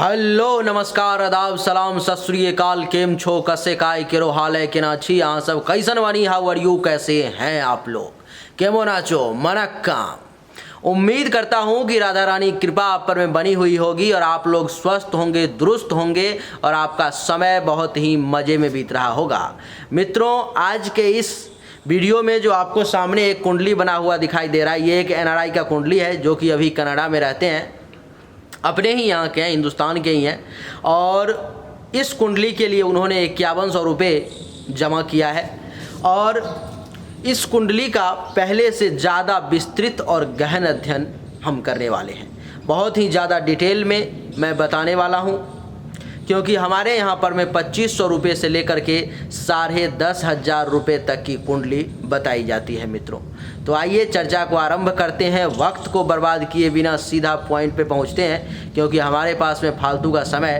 Hello नमस्कार आदाब सलाम सत श्री अकाल। केम छो कसे काय केरो हाल है के ना छी यहाँ सब कैसन वानी हाउ आर यू, कैसे हैं आप लोग, केमो नाचो मनक्का। उम्मीद करता हूँ कि राधा रानी की कृपा आप पर में बनी हुई होगी और आप लोग स्वस्थ होंगे, दुरुस्त होंगे और आपका समय बहुत ही मज़े में बीत रहा होगा। मित्रों, आज के इस वीडियो में जो आपको सामने एक कुंडली बना हुआ दिखाई दे रहा है, ये एक एनआरआई का कुंडली है जो कि अभी कनाडा में रहते हैं, अपने ही यहाँ के हैं, हिंदुस्तान के ही हैं। और इस कुंडली के लिए उन्होंने 5100 रुपये जमा किया है और इस कुंडली का पहले से ज़्यादा विस्तृत और गहन अध्ययन हम करने वाले हैं। बहुत ही ज़्यादा डिटेल में मैं बताने वाला हूँ, क्योंकि हमारे यहाँ पर में 2500 रुपये से लेकर के 10,500 रुपये तक की कुंडली बताई जाती है। मित्रों, तो आइए चर्चा को आरंभ करते हैं। वक्त को बर्बाद किए बिना सीधा पॉइंट पे पहुँचते हैं, क्योंकि हमारे पास में फालतू का समय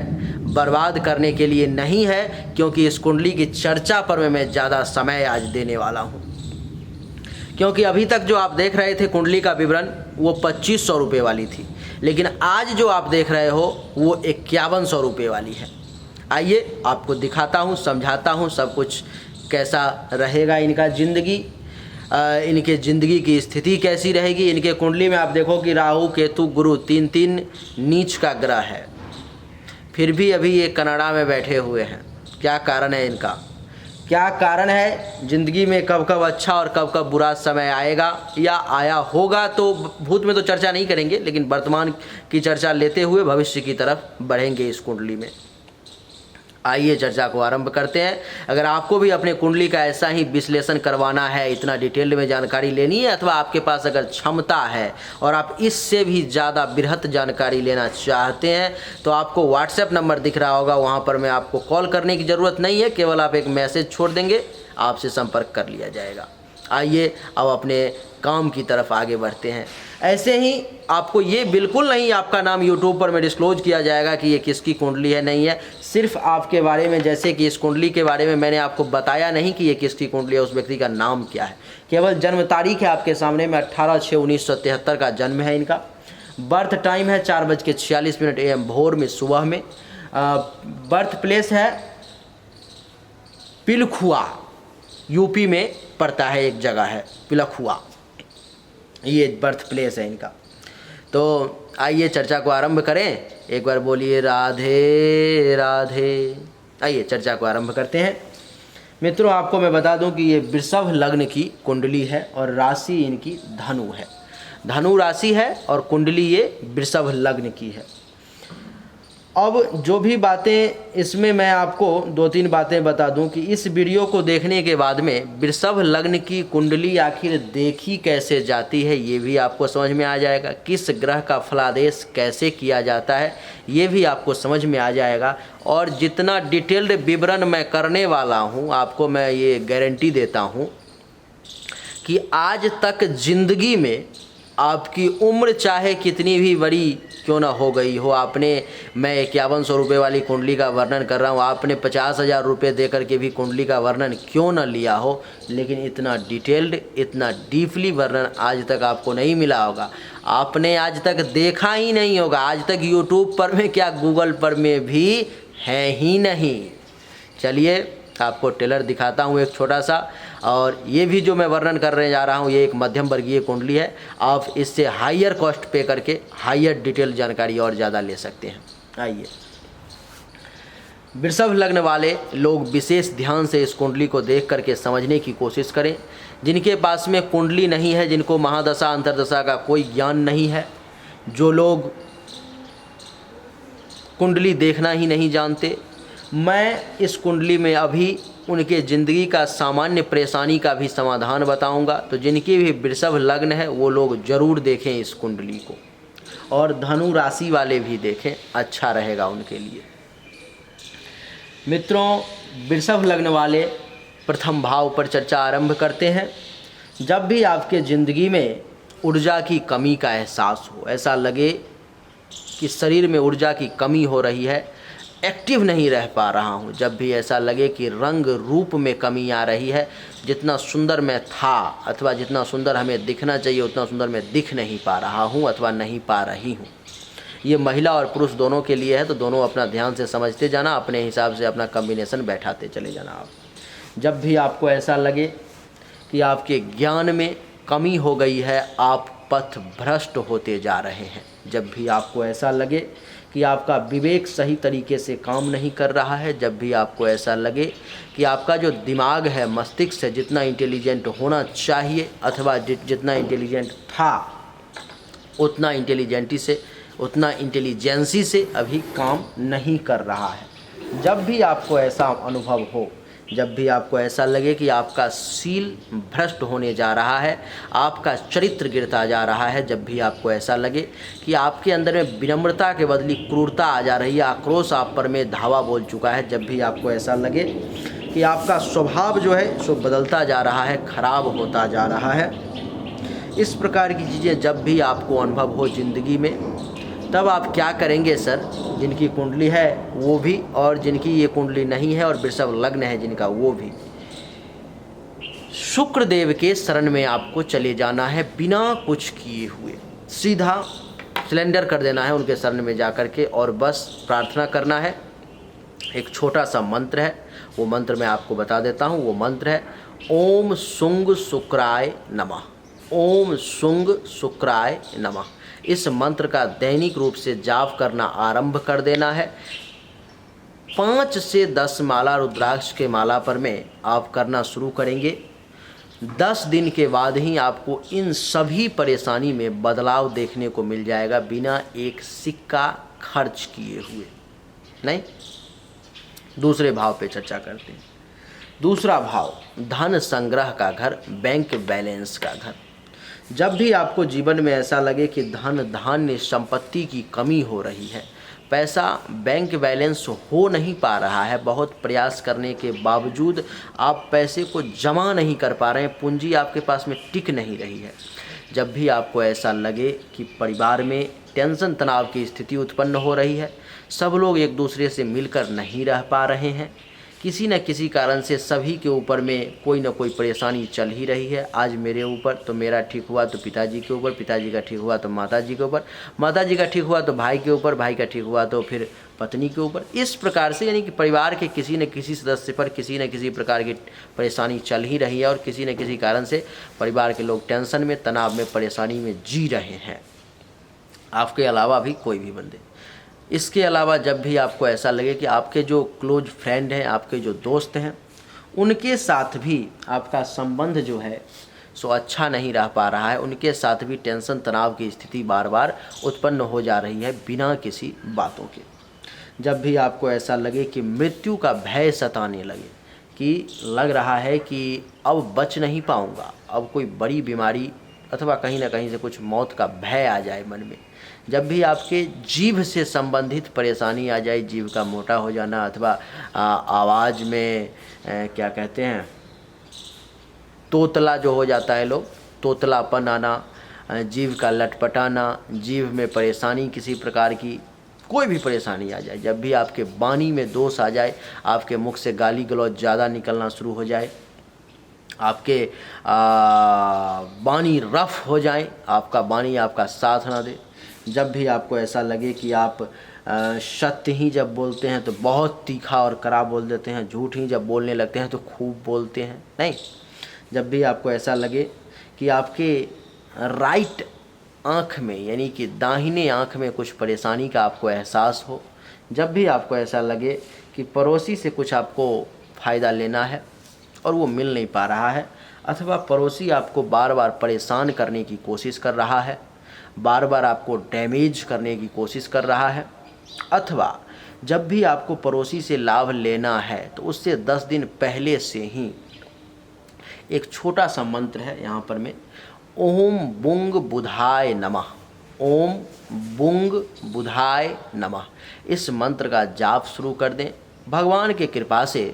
बर्बाद करने के लिए नहीं है, क्योंकि इस कुंडली की चर्चा पर मैं ज़्यादा समय आज देने वाला हूँ। क्योंकि अभी तक जो आप देख रहे थे कुंडली का विवरण वो 2500 रुपये वाली थी, लेकिन आज जो आप देख रहे हो वो 5100 रुपये वाली है। आइए आपको दिखाता हूँ, समझाता हूँ सब कुछ कैसा रहेगा इनका ज़िंदगी, इनके ज़िंदगी की स्थिति कैसी रहेगी। इनके कुंडली में आप देखो कि राहु केतु गुरु तीन नीच का ग्रह है, फिर भी अभी ये कनाडा में बैठे हुए हैं। क्या कारण है इनका, क्या कारण है ज़िंदगी में, कब कब अच्छा और कब कब बुरा समय आएगा या आया होगा। तो भूत में तो चर्चा नहीं करेंगे, लेकिन वर्तमान की चर्चा लेते हुए भविष्य की तरफ बढ़ेंगे इस कुंडली में। आइए चर्चा को आरंभ करते हैं। अगर आपको भी अपने कुंडली का ऐसा ही विश्लेषण करवाना है, इतना डिटेल में जानकारी लेनी है, अथवा आपके पास अगर क्षमता है और आप इससे भी ज़्यादा बृहत जानकारी लेना चाहते हैं, तो आपको व्हाट्सएप नंबर दिख रहा होगा, वहाँ पर मैं आपको कॉल करने की ज़रूरत नहीं है, केवल आप एक मैसेज छोड़ देंगे, आपसे संपर्क कर लिया जाएगा। आइए अब अपने काम की तरफ आगे बढ़ते हैं। ऐसे ही आपको ये बिल्कुल नहीं आपका नाम यूट्यूब पर में डिस्क्लोज किया जाएगा कि ये किसकी कुंडली है, नहीं है। सिर्फ आपके बारे में, जैसे कि इस कुंडली के बारे में मैंने आपको बताया नहीं कि ये किसकी कुंडली है, उस व्यक्ति का नाम क्या है, केवल जन्म तारीख है आपके सामने में। 18/6/1973 का जन्म है इनका। बर्थ टाइम है 4:46 AM भोर में, सुबह में। बर्थ प्लेस है पिलखुआ, यूपी में पड़ता है, एक जगह है पिलखुआ, ये बर्थ प्लेस है इनका। तो आइए चर्चा को आरंभ करें। एक बार बोलिए राधे राधे। आइए चर्चा को आरंभ करते हैं। मित्रों, आपको मैं बता दूं कि ये वृषभ लग्न की कुंडली है और राशि इनकी धनु है, धनु राशि है और कुंडली ये वृषभ लग्न की है। अब जो भी बातें इसमें मैं आपको 2-3 बातें बता दूं कि इस वीडियो को देखने के बाद में वृषभ लग्न की कुंडली आखिर देखी कैसे जाती है ये भी आपको समझ में आ जाएगा। किस ग्रह का फलादेश कैसे किया जाता है ये भी आपको समझ में आ जाएगा। और जितना डिटेल्ड विवरण मैं करने वाला हूँ, आपको मैं ये गारंटी देता हूँ कि आज तक ज़िंदगी में आपकी उम्र चाहे कितनी भी बड़ी क्यों ना हो गई हो, आपने, मैं 5100 रुपये वाली कुंडली का वर्णन कर रहा हूँ, आपने 50,000 रुपये दे करके भी कुंडली का वर्णन क्यों ना लिया हो, लेकिन इतना डिटेल्ड, इतना डीपली वर्णन आज तक आपको नहीं मिला होगा। आपने आज तक देखा ही नहीं होगा, आज तक यूट्यूब पर में क्या गूगल पर में भी है ही नहीं। चलिए आपको टेलर दिखाता हूँ एक छोटा सा। और ये भी जो मैं वर्णन करने जा रहा हूँ ये एक मध्यम वर्गीय कुंडली है, आप इससे हाईयर कॉस्ट पे करके हाईयर डिटेल जानकारी और ज़्यादा ले सकते हैं। आइए, वृषभ लग्न वाले लोग विशेष ध्यान से इस कुंडली को देख करके समझने की कोशिश करें। जिनके पास में कुंडली नहीं है, जिनको महादशा अंतरदशा का कोई ज्ञान नहीं है, जो लोग कुंडली देखना ही नहीं जानते, मैं इस कुंडली में अभी उनके ज़िंदगी का सामान्य परेशानी का भी समाधान बताऊंगा। तो जिनकी भी वृषभ लग्न है वो लोग ज़रूर देखें इस कुंडली को, और धनु राशि वाले भी देखें, अच्छा रहेगा उनके लिए। मित्रों, वृषभ लग्न वाले प्रथम भाव पर चर्चा आरंभ करते हैं। जब भी आपके ज़िंदगी में ऊर्जा की कमी का एहसास हो, ऐसा लगे कि शरीर में ऊर्जा की कमी हो रही है, एक्टिव नहीं रह पा रहा हूँ, जब भी ऐसा लगे कि रंग रूप में कमी आ रही है, जितना सुंदर मैं था अथवा जितना सुंदर हमें दिखना चाहिए उतना सुंदर मैं दिख नहीं पा रहा हूँ अथवा नहीं पा रही हूँ, ये महिला और पुरुष दोनों के लिए है, तो दोनों अपना ध्यान से समझते जाना, अपने हिसाब से अपना कॉम्बिनेशन बैठाते चले जाना। आप जब भी आपको ऐसा लगे कि आपके ज्ञान में कमी हो गई है, आप पथ भ्रष्ट होते जा रहे हैं, जब भी आपको ऐसा लगे कि आपका विवेक सही तरीके से काम नहीं कर रहा है, जब भी आपको ऐसा लगे कि आपका जो दिमाग है, मस्तिष्क है, जितना इंटेलिजेंट होना चाहिए अथवा जितना इंटेलिजेंट था उतना इंटेलिजेंसी से अभी काम नहीं कर रहा है, जब भी आपको ऐसा अनुभव हो, जब भी आपको ऐसा लगे कि आपका सील भ्रष्ट होने जा रहा है, आपका चरित्र गिरता जा रहा है, जब भी आपको ऐसा लगे कि आपके अंदर में विनम्रता के बदली क्रूरता आ जा रही है, आक्रोश आप पर में धावा बोल चुका है, जब भी आपको ऐसा लगे कि आपका स्वभाव जो है सो बदलता जा रहा है, खराब होता जा रहा है, इस प्रकार की चीज़ें जब भी आपको अनुभव हो ज़िंदगी में, तब आप क्या करेंगे सर? जिनकी कुंडली है वो भी, और जिनकी ये कुंडली नहीं है और वृषभ लग्न है जिनका, वो भी, शुक्र देव के शरण में आपको चले जाना है, बिना कुछ किए हुए सीधा सिलेंडर कर देना है उनके शरण में जा कर के, और बस प्रार्थना करना है। एक छोटा सा मंत्र है, वो मंत्र मैं आपको बता देता हूँ। वो मंत्र है ओम सुंग शुक्राय नमः, ओम सुंग शुक्राय नमः। इस मंत्र का दैनिक रूप से जाप करना आरंभ कर देना है। 5 से 10 माला रुद्राक्ष के माला पर में आप करना शुरू करेंगे। 10 दिन के बाद ही आपको इन सभी परेशानी में बदलाव देखने को मिल जाएगा, बिना एक सिक्का खर्च किए हुए। नहीं, दूसरे भाव पे चर्चा करते हैं। दूसरा भाव धन संग्रह का घर, बैंक बैलेंस का घर। जब भी आपको जीवन में ऐसा लगे कि धन धान्य संपत्ति की कमी हो रही है, पैसा बैंक बैलेंस हो नहीं पा रहा है, बहुत प्रयास करने के बावजूद आप पैसे को जमा नहीं कर पा रहे हैं, पूंजी आपके पास में टिक नहीं रही है, जब भी आपको ऐसा लगे कि परिवार में टेंशन तनाव की स्थिति उत्पन्न हो रही है, सब लोग एक दूसरे से मिलकर नहीं रह पा रहे हैं, किसी न किसी कारण से सभी के ऊपर में कोई ना कोई परेशानी चल ही रही है। आज मेरे ऊपर तो मेरा ठीक हुआ तो पिताजी के ऊपर, पिताजी का ठीक हुआ तो माताजी के ऊपर, माताजी का ठीक हुआ तो भाई के ऊपर, भाई का ठीक हुआ तो फिर पत्नी के ऊपर। इस प्रकार से यानी कि परिवार के किसी न किसी सदस्य पर किसी न किसी प्रकार की परेशानी चल ही रही है, और किसी न किसी कारण से परिवार के लोग टेंशन में, तनाव में, परेशानी में जी रहे हैं, आपके अलावा भी कोई भी बंदे। इसके अलावा जब भी आपको ऐसा लगे कि आपके जो क्लोज फ्रेंड हैं, आपके जो दोस्त हैं, उनके साथ भी आपका संबंध जो है सो अच्छा नहीं रह पा रहा है, उनके साथ भी टेंशन तनाव की स्थिति बार बार उत्पन्न हो जा रही है बिना किसी बातों के। जब भी आपको ऐसा लगे कि मृत्यु का भय सताने लगे, कि लग रहा है कि अब बच नहीं पाऊँगा, अब कोई बड़ी बीमारी अथवा कहीं ना कहीं से कुछ मौत का भय आ जाए मन में, जब भी आपके जीभ से संबंधित परेशानी आ जाए, जीभ का मोटा हो जाना अथवा आवाज़ में क्या कहते हैं, तोतला जो हो जाता है लोग, तोतलापन आना, जीभ का लटपटाना, जीभ में परेशानी, किसी प्रकार की कोई भी परेशानी आ जाए, जब भी आपके वाणी में दोष आ जाए, आपके मुख से गाली गलौज ज़्यादा निकलना शुरू हो जाए, आपके वाणी रफ हो जाए, आपका वाणी आपका साथ ना दे, जब भी आपको ऐसा लगे कि आप सत्य ही जब बोलते हैं तो बहुत तीखा और कड़ा बोल देते हैं, झूठ ही जब बोलने लगते हैं तो खूब बोलते हैं, नहीं, जब भी आपको ऐसा लगे कि आपके राइट आँख में यानी कि दाहिने आँख में कुछ परेशानी का आपको एहसास हो, जब भी आपको ऐसा लगे कि पड़ोसी से कुछ आपको फ़ायदा लेना है और वो मिल नहीं पा रहा है, अथवा पड़ोसी आपको बार बार परेशान करने की कोशिश कर रहा है, बार बार आपको डैमेज करने की कोशिश कर रहा है, अथवा जब भी आपको पड़ोसी से लाभ लेना है तो उससे 10 दिन पहले से ही एक छोटा सा मंत्र है यहाँ पर में, ओम बुंग बुधाय नमः, ओम बुंग बुधाय नमः। इस मंत्र का जाप शुरू कर दें। भगवान की कृपा से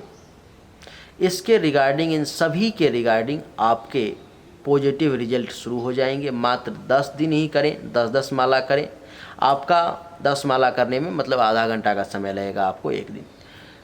इसके रिगार्डिंग, इन सभी के रिगार्डिंग आपके पॉजिटिव रिजल्ट शुरू हो जाएंगे। मात्र 10 दिन ही करें, 10-10 माला करें। आपका 10 माला करने में मतलब आधा घंटा का समय लगेगा आपको एक दिन,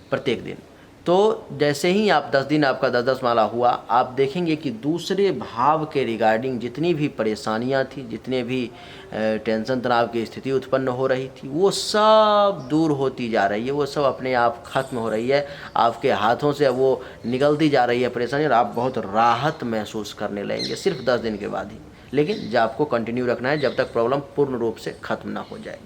प्रत्येक दिन। तो जैसे ही आप 10 दिन आपका 10-10 माला हुआ, आप देखेंगे कि दूसरे भाव के रिगार्डिंग जितनी भी परेशानियां थी, जितने भी टेंशन तनाव की स्थिति उत्पन्न हो रही थी, वो सब दूर होती जा रही है, वो सब अपने आप खत्म हो रही है, आपके हाथों से वो निकलती जा रही है परेशानी, और आप बहुत राहत महसूस करने लगेंगे सिर्फ 10 दिन के बाद ही। लेकिन जब आपको कंटिन्यू रखना है जब तक प्रॉब्लम पूर्ण रूप से खत्म ना हो जाए।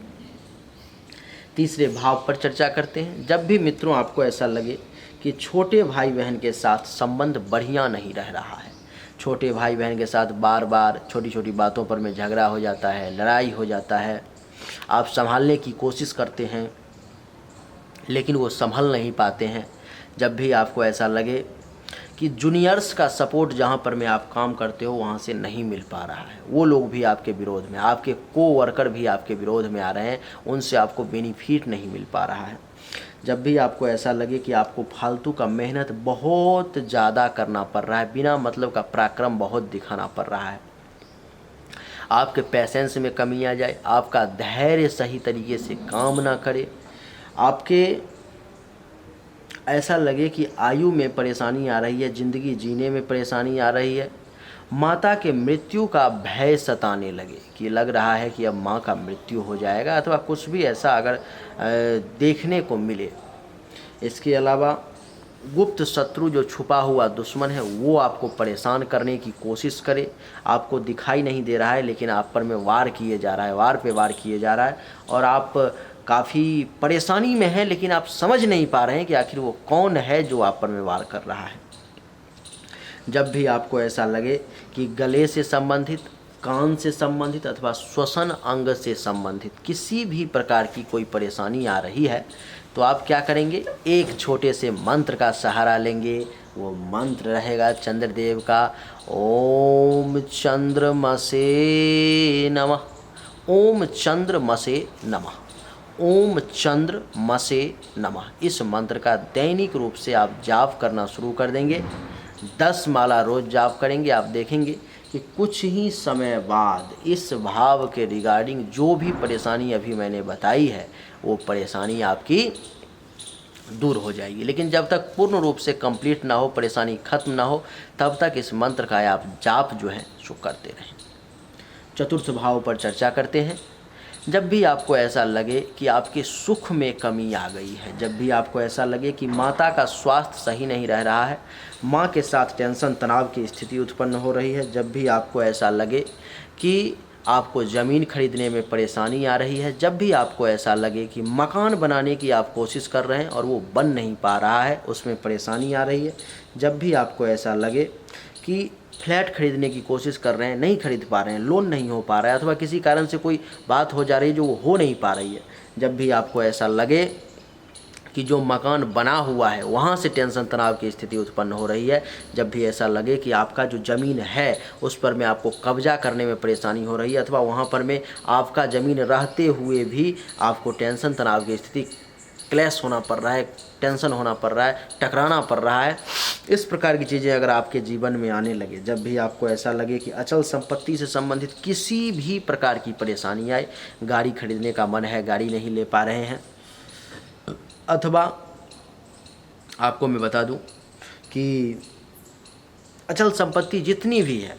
तीसरे भाव पर चर्चा करते हैं। जब भी मित्रों आपको ऐसा लगे कि छोटे भाई बहन के साथ संबंध बढ़िया नहीं रह रहा है, छोटे भाई बहन के साथ बार बार छोटी छोटी बातों पर में झगड़ा हो जाता है, लड़ाई हो जाता है, आप संभालने की कोशिश करते हैं लेकिन वो संभल नहीं पाते हैं। जब भी आपको ऐसा लगे कि जूनियर्स का सपोर्ट जहाँ पर में आप काम करते हो वहाँ से नहीं मिल पा रहा है, वो लोग भी आपके विरोध में, आपके कोवर्कर भी आपके विरोध में आ रहे हैं, उनसे आपको बेनिफिट नहीं मिल पा रहा है। जब भी आपको ऐसा लगे कि आपको फालतू का मेहनत बहुत ज़्यादा करना पड़ रहा है, बिना मतलब का पराक्रम बहुत दिखाना पड़ रहा है, आपके पैसेंस में कमी आ जाए, आपका धैर्य सही तरीके से काम ना करे, आपके ऐसा लगे कि आयु में परेशानी आ रही है, ज़िंदगी जीने में परेशानी आ रही है, माता के मृत्यु का भय सताने लगे कि लग रहा है कि अब माँ का मृत्यु हो जाएगा, अथवा कुछ भी ऐसा अगर देखने को मिले। इसके अलावा गुप्त शत्रु जो छुपा हुआ दुश्मन है वो आपको परेशान करने की कोशिश करे, आपको दिखाई नहीं दे रहा है लेकिन आप पर में वार किए जा रहा है, वार पे वार किए जा रहा है, और आप काफ़ी परेशानी में हैं लेकिन आप समझ नहीं पा रहे हैं कि आखिर वो कौन है जो आप पर में वार कर रहा है। जब भी आपको ऐसा लगे कि गले से संबंधित, कान से संबंधित अथवा श्वसन अंग से संबंधित किसी भी प्रकार की कोई परेशानी आ रही है, तो आप क्या करेंगे, एक छोटे से मंत्र का सहारा लेंगे। वो मंत्र रहेगा चंद्रदेव का, ओम चंद्रमसे नमः, ओम चंद्रमसे नमः, ओम चंद्रमसे नमः। इस मंत्र का दैनिक रूप से आप जाप करना शुरू कर देंगे। 10 माला रोज जाप करेंगे, आप देखेंगे कि कुछ ही समय बाद इस भाव के रिगार्डिंग जो भी परेशानी अभी मैंने बताई है वो परेशानी आपकी दूर हो जाएगी। लेकिन जब तक पूर्ण रूप से कंप्लीट ना हो, परेशानी खत्म ना हो, तब तक इस मंत्र का आप जाप जो है सो करते रहें। चतुर्थ भाव पर चर्चा करते हैं। जब भी आपको ऐसा लगे कि आपके सुख में कमी आ गई है, जब भी आपको ऐसा लगे कि माता का स्वास्थ्य सही नहीं रह रहा है, माँ के साथ टेंशन तनाव की स्थिति उत्पन्न हो रही है, जब भी आपको ऐसा लगे कि आपको ज़मीन खरीदने में परेशानी आ रही है, जब भी आपको ऐसा लगे कि मकान बनाने की आप कोशिश कर रहे हैं और वो बन नहीं पा रहा है, उसमें परेशानी आ रही है, जब भी आपको ऐसा लगे कि फ्लैट खरीदने की कोशिश कर रहे हैं, नहीं खरीद पा रहे हैं, लोन नहीं हो पा रहा है, अथवा किसी कारण से कोई बात हो जा रही है जो हो नहीं पा रही है, जब भी आपको ऐसा लगे कि जो मकान बना हुआ है वहाँ से टेंशन तनाव की स्थिति उत्पन्न हो रही है, जब भी ऐसा लगे कि आपका जो ज़मीन है उस पर में आपको कब्जा करने में परेशानी हो रही है, अथवा वहाँ पर में आपका ज़मीन रहते हुए भी आपको टेंशन तनाव की स्थिति, क्लैश होना पड़ रहा है, टेंशन होना पड़ रहा है, टकराना पड़ रहा है, इस प्रकार की चीज़ें अगर आपके जीवन में आने लगे, जब भी आपको ऐसा लगे कि अचल संपत्ति से संबंधित किसी भी प्रकार की परेशानी आए, गाड़ी खरीदने का मन है, गाड़ी नहीं ले पा रहे हैं, अथवा आपको मैं बता दूं कि अचल संपत्ति जितनी भी है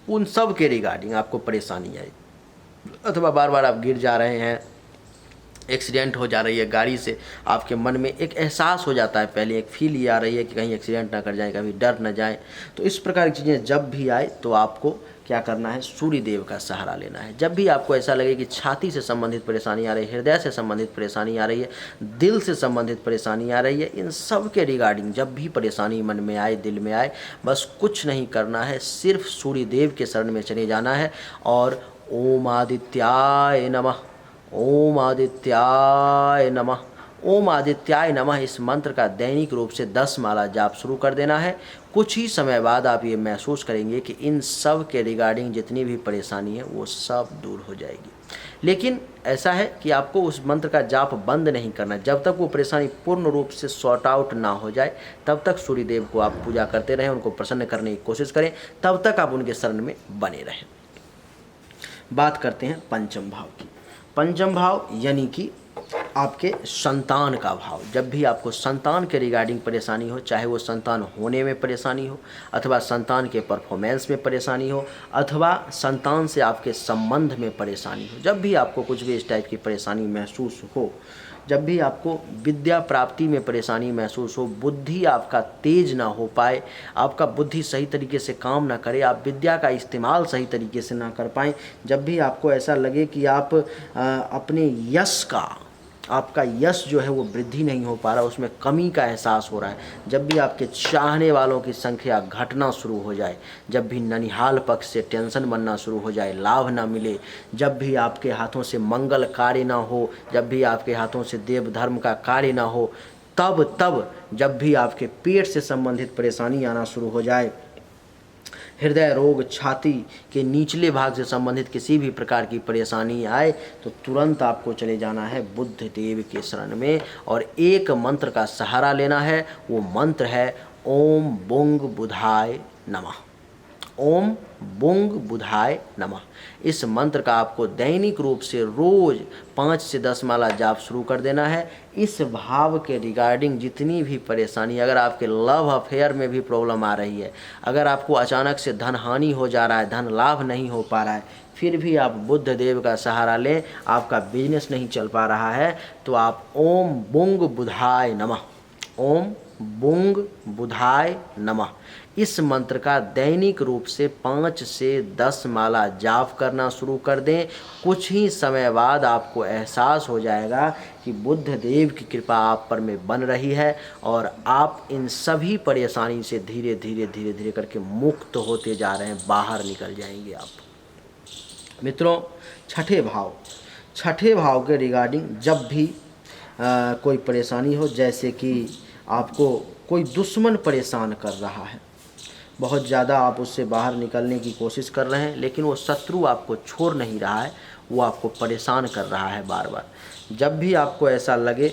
उन सब के रिगार्डिंग आपको परेशानी आई, अथवा बार बार आप गिर जा रहे हैं, एक्सीडेंट हो जा रही है गाड़ी से, आपके मन में एक एहसास हो जाता है, पहले एक फील ये आ रही है कि कहीं एक्सीडेंट ना कर जाए, कभी डर ना जाए, तो इस प्रकार की चीज़ें जब भी आए तो आपको क्या करना है, सूर्य देव का सहारा लेना है। जब भी आपको ऐसा लगे कि छाती से संबंधित परेशानी आ रही है, हृदय से संबंधित परेशानी आ रही है, दिल से संबंधित परेशानी आ रही है, इन सब के रिगार्डिंग जब भी परेशानी मन में आए, दिल में आए, बस कुछ नहीं करना है, सिर्फ सूर्य देव के शरण में चले जाना है और ओम आदित्याय नमः, ओम आदित्याय नमः, ओम आदित्याय नमः इस मंत्र का दैनिक रूप से 10 माला जाप शुरू कर देना है। कुछ ही समय बाद आप ये महसूस करेंगे कि इन सब के रिगार्डिंग जितनी भी परेशानी है वो सब दूर हो जाएगी। लेकिन ऐसा है कि आपको उस मंत्र का जाप बंद नहीं करना, जब तक वो परेशानी पूर्ण रूप से सॉर्ट आउट ना हो जाए तब तक सूर्यदेव को आप पूजा करते रहें, उनको प्रसन्न करने की कोशिश करें, तब तक आप उनके शरण में बने रहें। बात करते हैं पंचम भाव की। पंचम भाव यानी कि आपके संतान का भाव। जब भी आपको संतान के रिगार्डिंग परेशानी हो, चाहे वो संतान होने में परेशानी हो, अथवा संतान के परफॉर्मेंस में परेशानी हो, अथवा संतान से आपके संबंध में परेशानी हो, जब भी आपको कुछ भी इस टाइप की परेशानी महसूस हो, जब भी आपको विद्या प्राप्ति में परेशानी महसूस हो, बुद्धि आपका तेज ना हो पाए, आपका बुद्धि सही तरीके से काम ना करे, आप विद्या का इस्तेमाल सही तरीके से ना कर पाएँ, जब भी आपको ऐसा लगे कि आप अपने यश का, आपका यश जो है वो वृद्धि नहीं हो पा रहा, उसमें कमी का एहसास हो रहा है, जब भी आपके चाहने वालों की संख्या घटना शुरू हो जाए, जब भी ननिहाल पक्ष से टेंशन बनना शुरू हो जाए, लाभ ना मिले, जब भी आपके हाथों से मंगल कार्य ना हो, जब भी आपके हाथों से देव धर्म का कार्य ना हो, तब जब भी आपके पेट से संबंधित परेशानी आना शुरू हो जाए, हृदय रोग, छाती के निचले भाग से संबंधित किसी भी प्रकार की परेशानी आए, तो तुरंत आपको चले जाना है बुद्ध देव के शरण में और एक मंत्र का सहारा लेना है। वो मंत्र है ओम बुंग बुधाय नमः। ओम बुंग बुधाय नमः। इस मंत्र का आपको दैनिक रूप से रोज 5 से 10 माला जाप शुरू कर देना है। इस भाव के रिगार्डिंग जितनी भी परेशानी, अगर आपके लव अफेयर में भी प्रॉब्लम आ रही है, अगर आपको अचानक से धन हानि हो जा रहा है, धन लाभ नहीं हो पा रहा है, फिर भी आप बुद्ध देव का सहारा लें, आपका बिजनेस नहीं चल पा रहा है, तो आप ओम बुंग बुधाय नमः, ओम बुंग बुधाय नमः, इस मंत्र का दैनिक रूप से 5 से 10 माला जाप करना शुरू कर दें। कुछ ही समय बाद आपको एहसास हो जाएगा कि बुद्ध देव की कृपा आप पर में बन रही है और आप इन सभी परेशानी से धीरे धीरे करके मुक्त होते जा रहे हैं, बाहर निकल जाएंगे आप। मित्रों, छठे भाव के रिगार्डिंग जब भी कोई परेशानी हो, जैसे कि आपको कोई दुश्मन परेशान कर रहा है, बहुत ज़्यादा आप उससे बाहर निकलने की कोशिश कर रहे हैं, लेकिन वो शत्रु आपको छोड़ नहीं रहा है, वो आपको परेशान कर रहा है बार बार। जब भी आपको ऐसा लगे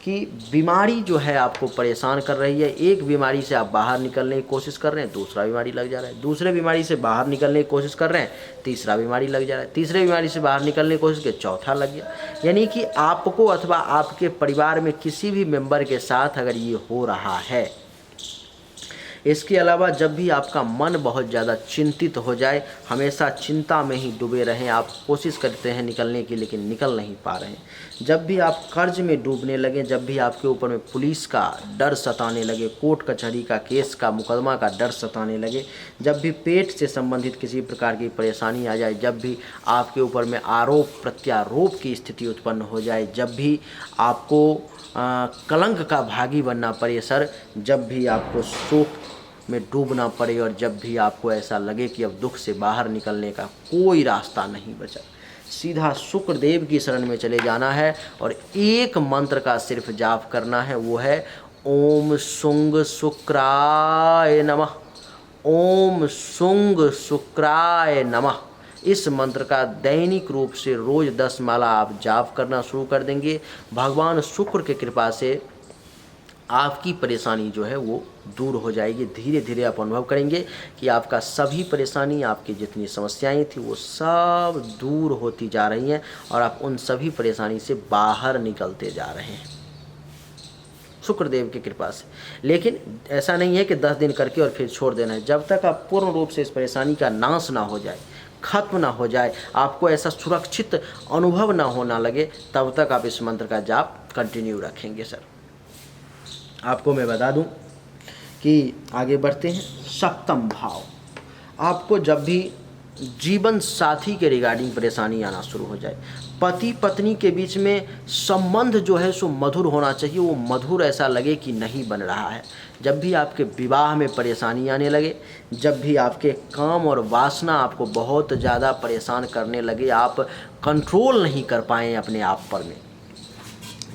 कि बीमारी जो है आपको परेशान कर रही है, एक बीमारी से आप बाहर निकलने की कोशिश कर रहे हैं, दूसरा बीमारी लग जा रहा है, दूसरे बीमारी से बाहर निकलने की कोशिश कर रहे हैं, तीसरा बीमारी लग जा रहा है, तीसरे बीमारी से बाहर निकलने की कोशिश की, चौथा लग गया। यानी कि आपको अथवा आपके परिवार में किसी भी मेंबर के साथ अगर ये हो रहा है, इसके अलावा जब भी आपका मन बहुत ज़्यादा चिंतित हो जाए, हमेशा चिंता में ही डूबे रहें, आप कोशिश करते हैं निकलने की लेकिन निकल नहीं पा रहे हैं, जब भी आप कर्ज में डूबने लगें, जब भी आपके ऊपर में पुलिस का डर सताने लगे, कोर्ट कचहरी का केस का मुकदमा का डर सताने लगे, जब भी पेट से संबंधित किसी प्रकार की परेशानी आ जाए, जब भी आपके ऊपर में आरोप प्रत्यारोप की स्थिति उत्पन्न हो जाए, जब भी आपको कलंक का भागी बनना पड़े सर, जब भी आपको शोक में डूबना पड़े और जब भी आपको ऐसा लगे कि अब दुख से बाहर निकलने का कोई रास्ता नहीं बचा, सीधा शुक्रदेव की शरण में चले जाना है और एक मंत्र का सिर्फ जाप करना है, वो है ओम शुंग शुक्राय नमः, ओम शुंग शुक्राय नमः। इस मंत्र का दैनिक रूप से रोज 10 माला आप जाप करना शुरू कर देंगे, भगवान शुक्र की कृपा से आपकी परेशानी जो है वो दूर हो जाएगी। धीरे धीरे आप अनुभव करेंगे कि आपका सभी परेशानी, आपकी जितनी समस्याएं थी वो सब दूर होती जा रही हैं और आप उन सभी परेशानी से बाहर निकलते जा रहे हैं शुक्रदेव की कृपा से। लेकिन ऐसा नहीं है कि 10 दिन करके और फिर छोड़ देना है, जब तक आप पूर्ण रूप से इस परेशानी का नाश ना हो जाए, खत्म ना हो जाए, आपको ऐसा सुरक्षित अनुभव ना होना लगे, तब तक आप इस मंत्र का जाप कंटिन्यू रखेंगे। सर आपको मैं बता दूं कि आगे बढ़ते हैं। सप्तम भाव, आपको जब भी जीवन साथी के रिगार्डिंग परेशानी आना शुरू हो जाए, पति पत्नी के बीच में संबंध जो है सो मधुर होना चाहिए, वो मधुर ऐसा लगे कि नहीं बन रहा है, जब भी आपके विवाह में परेशानी आने लगे, जब भी आपके काम और वासना आपको बहुत ज़्यादा परेशान करने लगे, आप कंट्रोल नहीं कर पाएँ अपने आप पर में,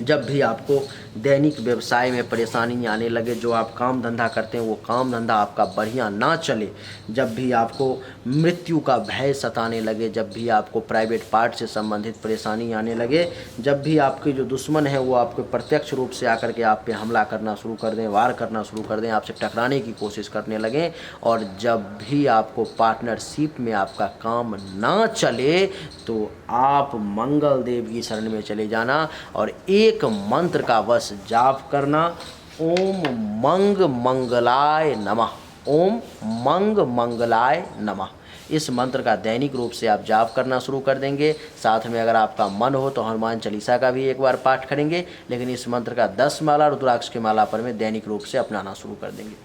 जब भी आपको दैनिक व्यवसाय में परेशानी आने लगे, जो आप काम धंधा करते हैं वो काम धंधा आपका बढ़िया ना चले, जब भी आपको मृत्यु का भय सताने लगे, जब भी आपको प्राइवेट पार्ट से संबंधित परेशानी आने लगे, जब भी आपके जो दुश्मन है वो आपको प्रत्यक्ष रूप से आकर के आप पे हमला करना शुरू कर दें, वार करना शुरू कर दें, आपसे टकराने की कोशिश करने लगें, और जब भी आपको पार्टनरशिप में आपका काम ना चले, तो आप मंगल देव की शरण में चले जाना और एक मंत्र का बस जाप करना, ओम मंग मंगलाय नमः, ओम मंग मंगलाय नमः। इस मंत्र का दैनिक रूप से आप जाप करना शुरू कर देंगे। साथ में अगर आपका मन हो तो हनुमान चालीसा का भी एक बार पाठ करेंगे, लेकिन इस मंत्र का 10 माला रुद्राक्ष की माला पर में दैनिक रूप से अपनाना शुरू कर देंगे।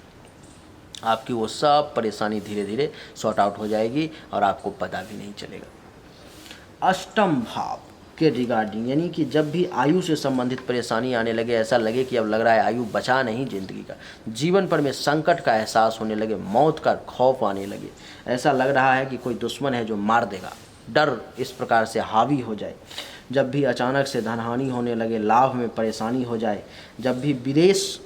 आपकी वो सब परेशानी धीरे धीरे सॉर्ट आउट हो जाएगी और आपको पता भी नहीं चलेगा। अष्टम भाव के रिगार्डिंग, यानी कि जब भी आयु से संबंधित परेशानी आने लगे, ऐसा लगे कि अब लग रहा है आयु बचा नहीं जिंदगी का, जीवन पर में संकट का एहसास होने लगे, मौत का खौफ आने लगे, ऐसा लग रहा है कि कोई दुश्मन है जो मार देगा, डर इस प्रकार से हावी हो जाए, जब भी अचानक से धनहानि होने लगे, लाभ में परेशानी हो जाए, जब भी विदेश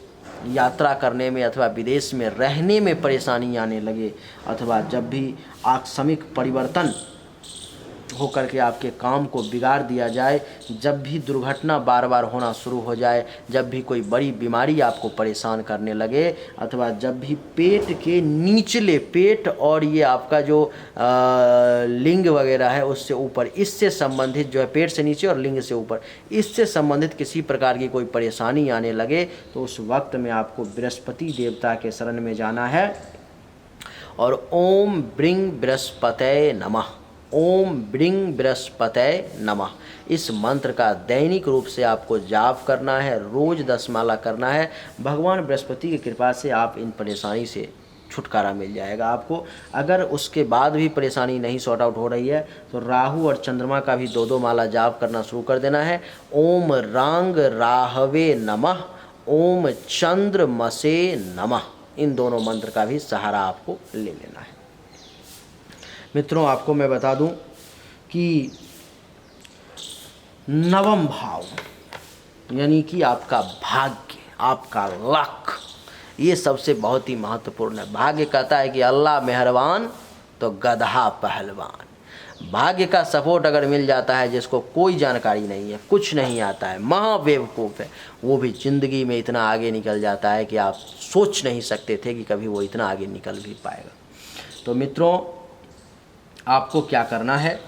यात्रा करने में अथवा विदेश में रहने में परेशानी आने लगे, अथवा जब भी आकस्मिक परिवर्तन होकर के आपके काम को बिगाड़ दिया जाए, जब भी दुर्घटना बार बार होना शुरू हो जाए, जब भी कोई बड़ी बीमारी आपको परेशान करने लगे, अथवा जब भी पेट के निचले पेट और ये आपका जो लिंग वगैरह है उससे ऊपर, इससे संबंधित जो है पेट से नीचे और लिंग से ऊपर, इससे संबंधित किसी प्रकार की कोई परेशानी आने लगे, तो उस वक्त में आपको बृहस्पति देवता के शरण में जाना है और ओम ब्रिंग बृहस्पतये नमः, ओम ब्रिंग बृहस्पतये नमः, इस मंत्र का दैनिक रूप से आपको जाप करना है, रोज 10 माला करना है। भगवान बृहस्पति की कृपा से आप इन परेशानी से छुटकारा मिल जाएगा आपको। अगर उसके बाद भी परेशानी नहीं सॉर्ट आउट हो रही है तो राहु और चंद्रमा का भी 2-2 माला जाप करना शुरू कर देना है। ओम रांग राहवे नमः, ओम चंद्रमसे नमः, इन दोनों मंत्र का भी सहारा आपको ले लेना है। मित्रों, आपको मैं बता दूं कि नवम भाव यानी कि आपका भाग्य, आपका लक, ये सबसे बहुत ही महत्वपूर्ण है। भाग्य कहता है कि अल्लाह मेहरबान तो गधा पहलवान। भाग्य का सपोर्ट अगर मिल जाता है, जिसको कोई जानकारी नहीं है, कुछ नहीं आता है, महाबेवकूफ़ है, वो भी ज़िंदगी में इतना आगे निकल जाता है कि आप सोच नहीं सकते थे कि कभी वो इतना आगे निकल भी पाएगा। तो मित्रों, आपको क्या करना है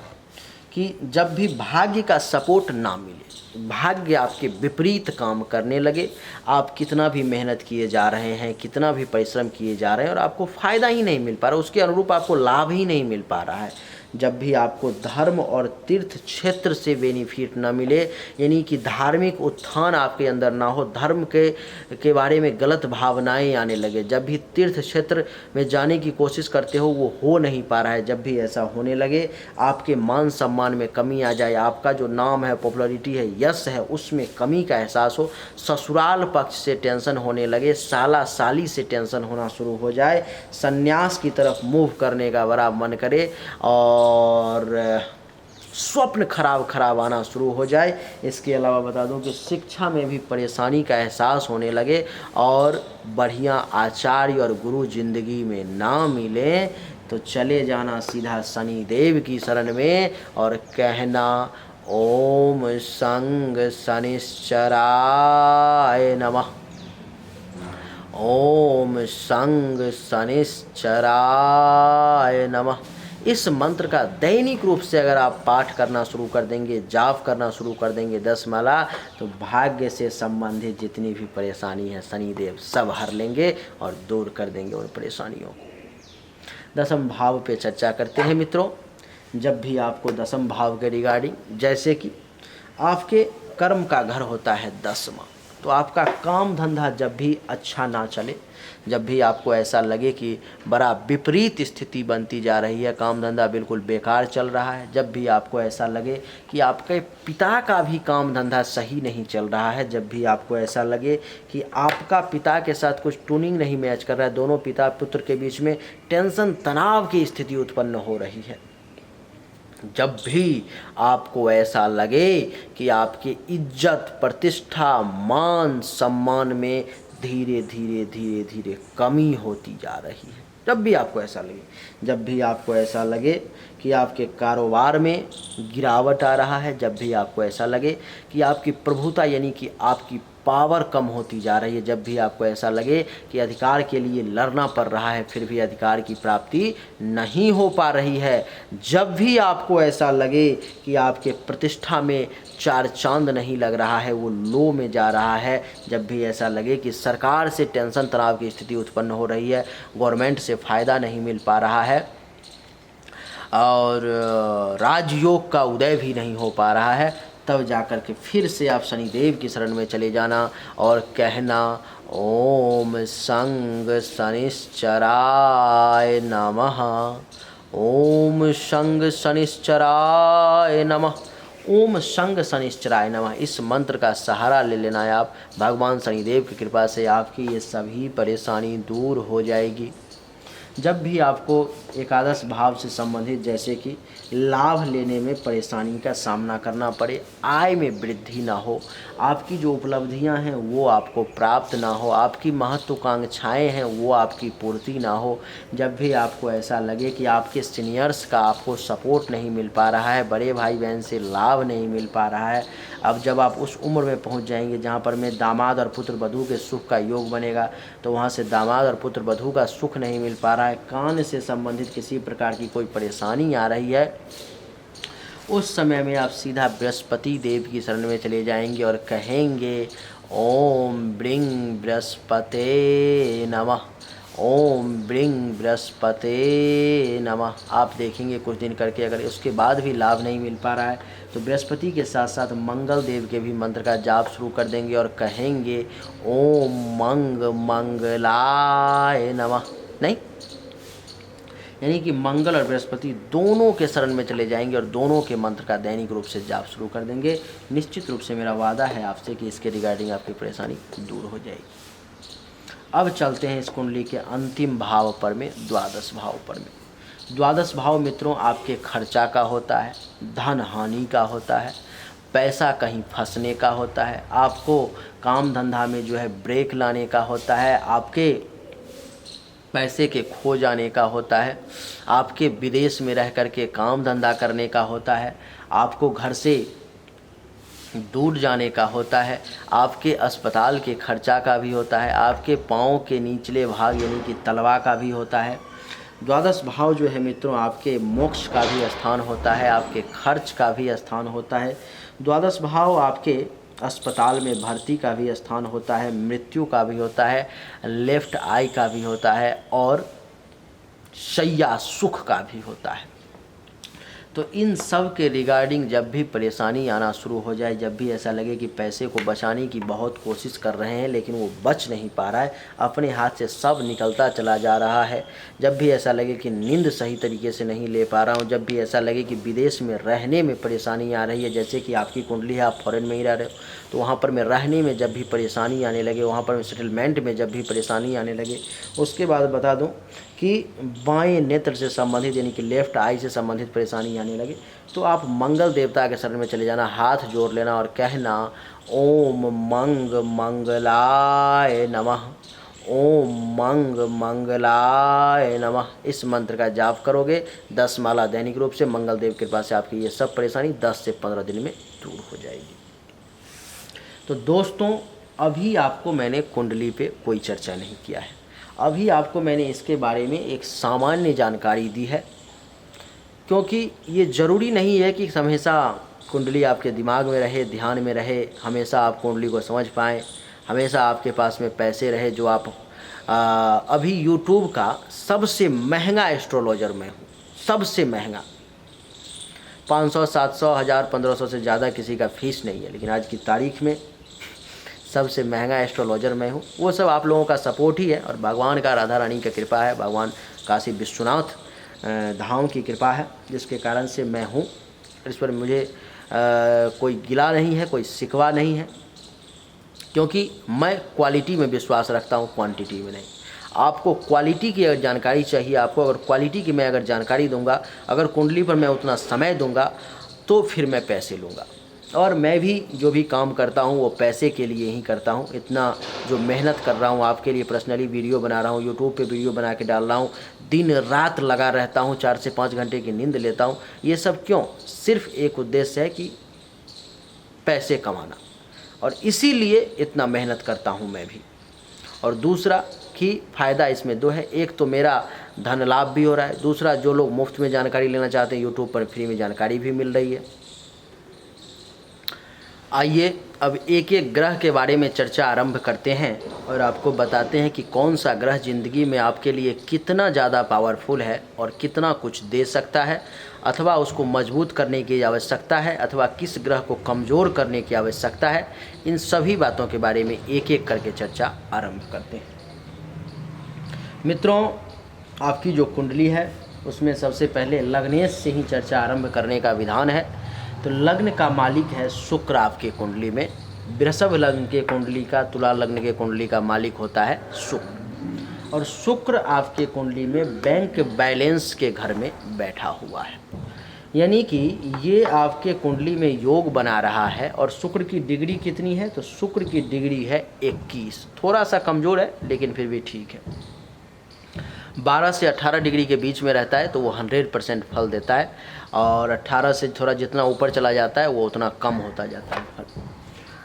कि जब भी भाग्य का सपोर्ट ना मिले, भाग्य आपके विपरीत काम करने लगे, आप कितना भी मेहनत किए जा रहे हैं, कितना भी परिश्रम किए जा रहे हैं और आपको फ़ायदा ही नहीं मिल पा रहा, उसके अनुरूप आपको लाभ ही नहीं मिल पा रहा है, जब भी आपको धर्म और तीर्थ क्षेत्र से बेनिफिट ना मिले, यानी कि धार्मिक उत्थान आपके अंदर ना हो, धर्म के बारे में गलत भावनाएं आने लगे, जब भी तीर्थ क्षेत्र में जाने की कोशिश करते हो वो हो नहीं पा रहा है, जब भी ऐसा होने लगे, आपके मान सम्मान में कमी आ जाए, आपका जो नाम है, पॉपुलैरिटी है, यश है, उसमें कमी का एहसास हो, ससुराल पक्ष से टेंशन होने लगे, साला साली से टेंशन होना शुरू हो जाए, संन्यास की तरफ मूव करने का बड़ा मन करे और स्वप्न खराब आना शुरू हो जाए। इसके अलावा बता दूं कि शिक्षा में भी परेशानी का एहसास होने लगे और बढ़िया आचार्य और गुरु जिंदगी में ना मिले तो चले जाना सीधा शनि देव की शरण में और कहना ओम संग शनिश्चराय नमः, ओम संग शनिश्चराय नमः। इस मंत्र का दैनिक रूप से अगर आप पाठ करना शुरू कर देंगे, जाप करना शुरू कर देंगे 10 माला, तो भाग्य से संबंधित जितनी भी परेशानी है शनिदेव सब हर लेंगे और दूर कर देंगे उन परेशानियों को। 10वें भाव पे चर्चा करते हैं मित्रों। जब भी आपको 10वें भाव के रिगार्डिंग, जैसे कि आपके कर्म का घर होता है 10वां, तो आपका काम धंधा जब भी अच्छा ना चले, जब भी आपको ऐसा लगे कि बड़ा विपरीत स्थिति बनती जा रही है, काम धंधा बिल्कुल बेकार चल रहा है, जब भी आपको ऐसा लगे कि आपके पिता का भी काम धंधा सही नहीं चल रहा है, जब भी आपको ऐसा लगे कि आपका पिता के साथ कुछ ट्यूनिंग नहीं मैच कर रहा है, दोनों पिता पुत्र के बीच में टेंशन तनाव की स्थिति उत्पन्न हो रही है, जब भी आपको ऐसा लगे कि आपकी इज्जत, प्रतिष्ठा, मान सम्मान में धीरे धीरे कमी होती जा रही है, जब भी आपको ऐसा लगे, जब भी आपको ऐसा लगे कि आपके कारोबार में गिरावट आ रहा है, जब भी आपको ऐसा लगे कि आपकी प्रभुता यानी कि आपकी पावर कम होती जा रही है, जब भी आपको ऐसा लगे कि अधिकार के लिए लड़ना पड़ रहा है फिर भी अधिकार की प्राप्ति नहीं हो पा रही है, जब भी आपको ऐसा लगे कि आपके प्रतिष्ठा में चार चांद नहीं लग रहा है, वो लो में जा रहा है, जब भी ऐसा लगे कि सरकार से टेंशन तनाव की स्थिति उत्पन्न हो रही है, गवर्नमेंट से फ़ायदा नहीं मिल पा रहा है और राजयोग का उदय भी नहीं हो पा रहा है, तब जाकर के फिर से आप शनिदेव की शरण में चले जाना और कहना ओम संग शनिश्चराय नमः, ओम संग शनिश्चराय नमः, ओम संग शनिश्चराय नमः। इस मंत्र का सहारा ले लेना है आप। भगवान शनिदेव की कृपा से आपकी ये सभी परेशानी दूर हो जाएगी। जब भी आपको एकादश भाव से संबंधित जैसे कि लाभ लेने में परेशानी का सामना करना पड़े, आय में वृद्धि ना हो, आपकी जो उपलब्धियां हैं वो आपको प्राप्त ना हो, आपकी महत्वाकांक्षाएं हैं वो आपकी पूर्ति ना हो, जब भी आपको ऐसा लगे कि आपके सीनियर्स का आपको सपोर्ट नहीं मिल पा रहा है, बड़े भाई बहन से लाभ नहीं मिल पा रहा है, अब जब आप उस उम्र में पहुंच जाएंगे जहां पर में दामाद और पुत्र वधू के सुख का योग बनेगा, तो वहां से दामाद और पुत्र वधू का सुख नहीं मिल पा रहा है, कान से संबंधित किसी प्रकार की कोई परेशानी आ रही है, उस समय में आप सीधा बृहस्पति देव की शरण में चले जाएंगे और कहेंगे ओम ब्रिंग बृहस्पते नमः, ओम ब्रिंग बृहस्पते नमः। आप देखेंगे कुछ दिन करके अगर उसके बाद भी लाभ नहीं मिल पा रहा है तो बृहस्पति के साथ साथ मंगल देव के भी मंत्र का जाप शुरू कर देंगे और कहेंगे ओम मंगलाय नमः। नहीं, यानी कि मंगल और बृहस्पति दोनों के शरण में चले जाएंगे और दोनों के मंत्र का दैनिक रूप से जाप शुरू कर देंगे। निश्चित रूप से मेरा वादा है आपसे कि इसके रिगार्डिंग आपकी परेशानी दूर हो जाएगी। अब चलते हैं इस कुंडली के अंतिम भाव पर में, द्वादश भाव पर में। द्वादश भाव मित्रों आपके खर्चा का होता है, धन हानि का होता है, पैसा कहीं फंसने का होता है, आपको काम धंधा में जो है ब्रेक लाने का होता है, आपके पैसे के खो जाने का होता है, आपके विदेश में रह करके काम धंधा करने का होता है, आपको घर से दूर जाने का होता है, आपके अस्पताल के खर्चा का भी होता है, आपके पाँव के निचले भाग यानी कि तलवा का भी होता है। द्वादश भाव जो है मित्रों आपके मोक्ष का भी स्थान होता है, आपके खर्च का भी स्थान होता है। द्वादश भाव आपके अस्पताल में भर्ती का भी स्थान होता है, मृत्यु का भी होता है, लेफ्ट आई का भी होता है और शैया सुख का भी होता है। तो इन सब के रिगार्डिंग जब भी परेशानी आना शुरू हो जाए, जब भी ऐसा लगे कि पैसे को बचाने की बहुत कोशिश कर रहे हैं लेकिन वो बच नहीं पा रहा है, अपने हाथ से सब निकलता चला जा रहा है, जब भी ऐसा लगे कि नींद सही तरीके से नहीं ले पा रहा हूँ, जब भी ऐसा लगे कि विदेश में रहने में परेशानी आ रही है, जैसे कि आपकी कुंडली है आप फॉरेन में ही रह रहे हो, तो वहाँ पर मैं रहने में जब भी परेशानी आने लगे, वहाँ पर सेटलमेंट में जब भी परेशानी आने लगे, उसके बाद बता दूँ कि बाएं नेत्र से संबंधित यानी कि लेफ्ट आई से संबंधित परेशानी आने लगे, तो आप मंगल देवता के शरण में चले जाना, हाथ जोड़ लेना और कहना ओम मंगलाय नमः, ओम मंगलाय नमः। इस मंत्र का जाप करोगे 10 माला दैनिक रूप से, मंगल देव की कृपा से आपकी ये सब परेशानी 10 से 15 दिन में दूर हो जाएगी। तो दोस्तों अभी आपको मैंने कुंडली पे कोई चर्चा नहीं किया है, अभी आपको मैंने इसके बारे में एक सामान्य जानकारी दी है, क्योंकि ये ज़रूरी नहीं है कि हमेशा कुंडली आपके दिमाग में रहे, ध्यान में रहे, हमेशा आप कुंडली को समझ पाएँ, हमेशा आपके पास में पैसे रहे। जो आप अभी यूट्यूब का सबसे महंगा एस्ट्रोलॉजर मैं हूँ, सबसे महंगा, 500, 700, 1000, 1500 से ज़्यादा किसी का फीस नहीं है, लेकिन आज की तारीख में सबसे महंगा एस्ट्रोलॉजर मैं हूँ। वो सब आप लोगों का सपोर्ट ही है और भगवान का, राधा रानी का कृपा है, भगवान काशी विश्वनाथ धाम की कृपा है, जिसके कारण से मैं हूँ। इस पर मुझे कोई गिला नहीं है, कोई शिकवा नहीं है, क्योंकि मैं क्वालिटी में विश्वास रखता हूँ, क्वांटिटी में नहीं। आपको क्वालिटी की अगर जानकारी चाहिए, आपको अगर क्वालिटी की मैं अगर जानकारी दूंगा, अगर कुंडली पर मैं उतना समय दूंगा तो फिर मैं पैसे लूँगा। और मैं भी जो भी काम करता हूँ वो पैसे के लिए ही करता हूँ। इतना जो मेहनत कर रहा हूँ आपके लिए, पर्सनली वीडियो बना रहा हूँ, यूट्यूब पे वीडियो बना के डाल रहा हूँ, दिन रात लगा रहता हूँ, 4 से 5 घंटे की नींद लेता हूँ। ये सब क्यों? सिर्फ एक उद्देश्य है कि पैसे कमाना, और इसीलिए इतना मेहनत करता हूँ मैं भी। और दूसरा कि फ़ायदा इसमें दो है, एक तो मेरा धन लाभ भी हो रहा है, दूसरा जो लोग मुफ्त में जानकारी लेना चाहते हैं यूट्यूब पर फ्री में जानकारी भी मिल रही है। आइए अब एक एक ग्रह के बारे में चर्चा आरंभ करते हैं और आपको बताते हैं कि कौन सा ग्रह ज़िंदगी में आपके लिए कितना ज़्यादा पावरफुल है और कितना कुछ दे सकता है, अथवा उसको मजबूत करने की आवश्यकता है, अथवा किस ग्रह को कमज़ोर करने की आवश्यकता है। इन सभी बातों के बारे में एक एक करके चर्चा आरंभ करते हैं। मित्रों, आपकी जो कुंडली है उसमें सबसे पहले लग्नेश से ही चर्चा आरंभ करने का विधान है। तो लग्न का मालिक है शुक्र आपके कुंडली में। वृषभ लग्न के कुंडली का, तुला लग्न के कुंडली का मालिक होता है शुक्र, और शुक्र आपके कुंडली में बैंक बैलेंस के घर में बैठा हुआ है। यानी कि ये आपके कुंडली में योग बना रहा है। और शुक्र की डिग्री कितनी है? तो शुक्र की डिग्री है 21, थोड़ा सा कमज़ोर है लेकिन फिर भी ठीक है। 12 से 18 डिग्री के बीच में रहता है तो वो 100% फल देता है, और 18 से थोड़ा जितना ऊपर चला जाता है वो उतना कम होता जाता है फल।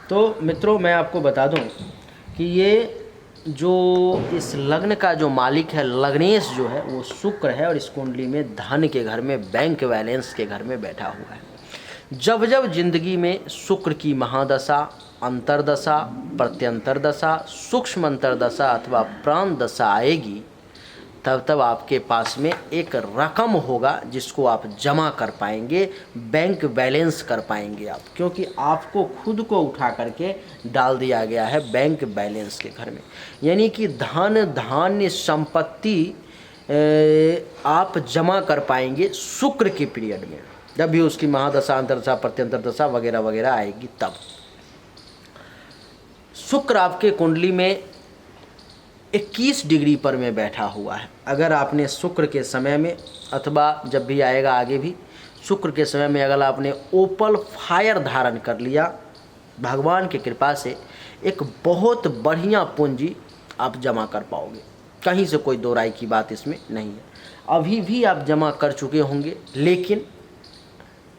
तो मित्रों, मैं आपको बता दूं कि ये जो इस लग्न का जो मालिक है, लग्नेश जो है, वो शुक्र है, और इस कुंडली में धन के घर में, बैंक बैलेंस के घर में बैठा हुआ है। जब जब जिंदगी में शुक्र की महादशा, अंतरदशा, प्रत्यंतर दशा, सूक्ष्म अंतरदशा अथवा प्राण दशा आएगी, तब तब आपके पास में एक रकम होगा जिसको आप जमा कर पाएंगे, बैंक बैलेंस कर पाएंगे आप, क्योंकि आपको खुद को उठा करके डाल दिया गया है बैंक बैलेंस के घर में। यानी कि धन धान्य संपत्ति आप जमा कर पाएंगे शुक्र के पीरियड में, जब भी उसकी महादशा, अंतरदशा, प्रत्यंतर दशा वगैरह वगैरह आएगी तब। शुक्र आपके कुंडली में 21 डिग्री पर में बैठा हुआ है। अगर आपने शुक्र के समय में, अथवा जब भी आएगा आगे भी, शुक्र के समय में अगर आपने ओपल फायर धारण कर लिया, भगवान की कृपा से एक बहुत बढ़िया पूंजी आप जमा कर पाओगे। कहीं से कोई दो राय की बात इसमें नहीं है। अभी भी आप जमा कर चुके होंगे लेकिन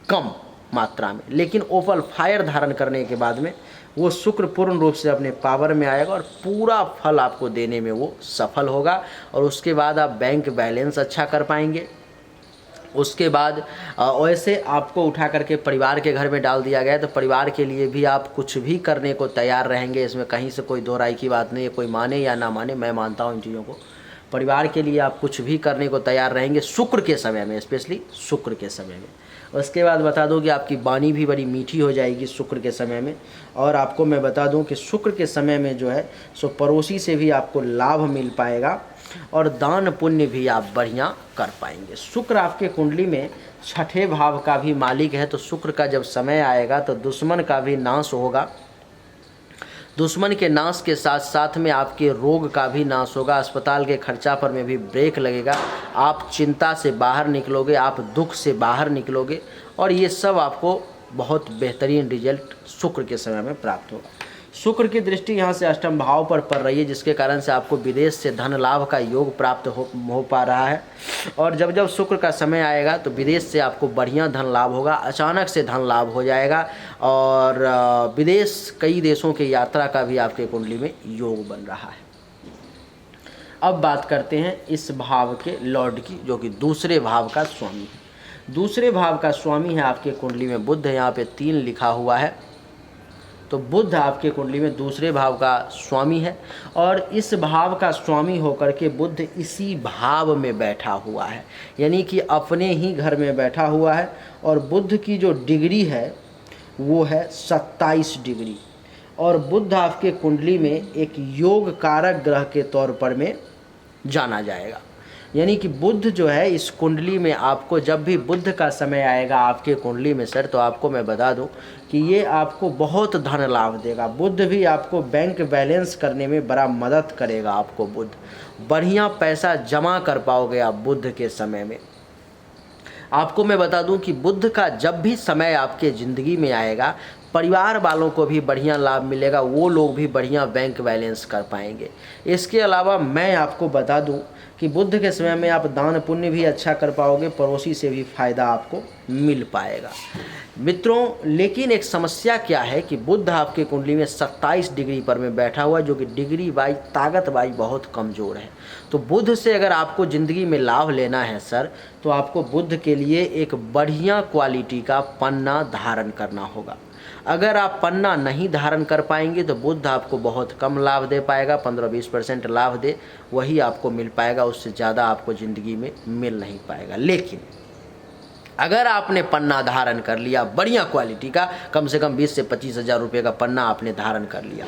कम मात्रा में, लेकिन ओपल फायर धारण करने के बाद में वो शुक्र पूर्ण रूप से अपने पावर में आएगा और पूरा फल आपको देने में वो सफल होगा। और उसके बाद आप बैंक बैलेंस अच्छा कर पाएंगे। उसके बाद वैसे आपको उठा करके परिवार के घर में डाल दिया गया, तो परिवार के लिए भी आप कुछ भी करने को तैयार रहेंगे। इसमें कहीं से कोई दो राय की बात नहीं है, कोई माने या ना माने, मैं मानता हूँ इन चीज़ों को। परिवार के लिए आप कुछ भी करने को तैयार रहेंगे शुक्र के समय में, स्पेशली शुक्र के समय में। उसके बाद बता दूं कि आपकी वाणी भी बड़ी मीठी हो जाएगी शुक्र के समय में। और आपको मैं बता दूं कि शुक्र के समय में जो है सो पड़ोसी से भी आपको लाभ मिल पाएगा, और दान पुण्य भी आप बढ़िया कर पाएंगे। शुक्र आपके कुंडली में 6ठे भाव का भी मालिक है, तो शुक्र का जब समय आएगा तो दुश्मन का भी नाश होगा। दुश्मन के नाश के साथ साथ में आपके रोग का भी नाश होगा, अस्पताल के खर्चा पर में भी ब्रेक लगेगा, आप चिंता से बाहर निकलोगे, आप दुख से बाहर निकलोगे, और ये सब आपको बहुत बेहतरीन रिजल्ट शुक्र के समय में प्राप्त होगा। शुक्र की दृष्टि यहाँ से अष्टम भाव पर पड़ रही है, जिसके कारण से आपको विदेश से धन लाभ का योग प्राप्त हो पा रहा है। और जब जब शुक्र का समय आएगा तो विदेश से आपको बढ़िया धन लाभ होगा, अचानक से धन लाभ हो जाएगा, और विदेश कई देशों की यात्रा का भी आपके कुंडली में योग बन रहा है। अब बात करते हैं इस भाव के लॉर्ड की, जो कि दूसरे भाव का स्वामी है। दूसरे भाव का स्वामी है आपके कुंडली में बुध है, यहाँ पे 3 लिखा हुआ है। तो बुध आपके कुंडली में दूसरे भाव का स्वामी है, और इस भाव का स्वामी होकर के बुध इसी भाव में बैठा हुआ है, यानी कि अपने ही घर में बैठा हुआ है। और बुध की जो डिग्री है वो है 27 डिग्री, और बुध आपके कुंडली में एक योग कारक ग्रह के तौर पर में जाना जाएगा। यानी कि बुध जो है इस कुंडली में, आपको जब भी बुध का समय आएगा आपके कुंडली में सर, तो आपको मैं बता दूं कि ये आपको बहुत धन लाभ देगा। बुध भी आपको बैंक बैलेंस करने में बड़ा मदद करेगा। आपको बुध बढ़िया पैसा जमा कर पाओगे आप बुध के समय में। आपको मैं बता दूं कि बुध का जब भी समय आपके ज़िंदगी में आएगा परिवार वालों को भी बढ़िया लाभ मिलेगा, वो लोग भी बढ़िया बैंक बैलेंस कर पाएंगे। इसके अलावा मैं आपको बता दूं कि बुध के समय में आप दान पुण्य भी अच्छा कर पाओगे, पड़ोसी से भी फायदा आपको मिल पाएगा मित्रों। लेकिन एक समस्या क्या है कि बुध आपके कुंडली में 27 डिग्री पर में बैठा हुआ है, जो कि डिग्री वाइज ताकत वाइज बहुत कमज़ोर है। तो बुध से अगर आपको ज़िंदगी में लाभ लेना है सर, तो आपको बुध के लिए एक बढ़िया क्वालिटी का पन्ना धारण करना होगा। अगर आप पन्ना नहीं धारण कर पाएंगे तो बुध आपको बहुत कम लाभ दे पाएगा, 15-20% लाभ दे, वही आपको मिल पाएगा, उससे ज़्यादा आपको ज़िंदगी में मिल नहीं पाएगा। लेकिन अगर आपने पन्ना धारण कर लिया बढ़िया क्वालिटी का, कम से कम 20 से 25 हज़ार रुपये का पन्ना आपने धारण कर लिया,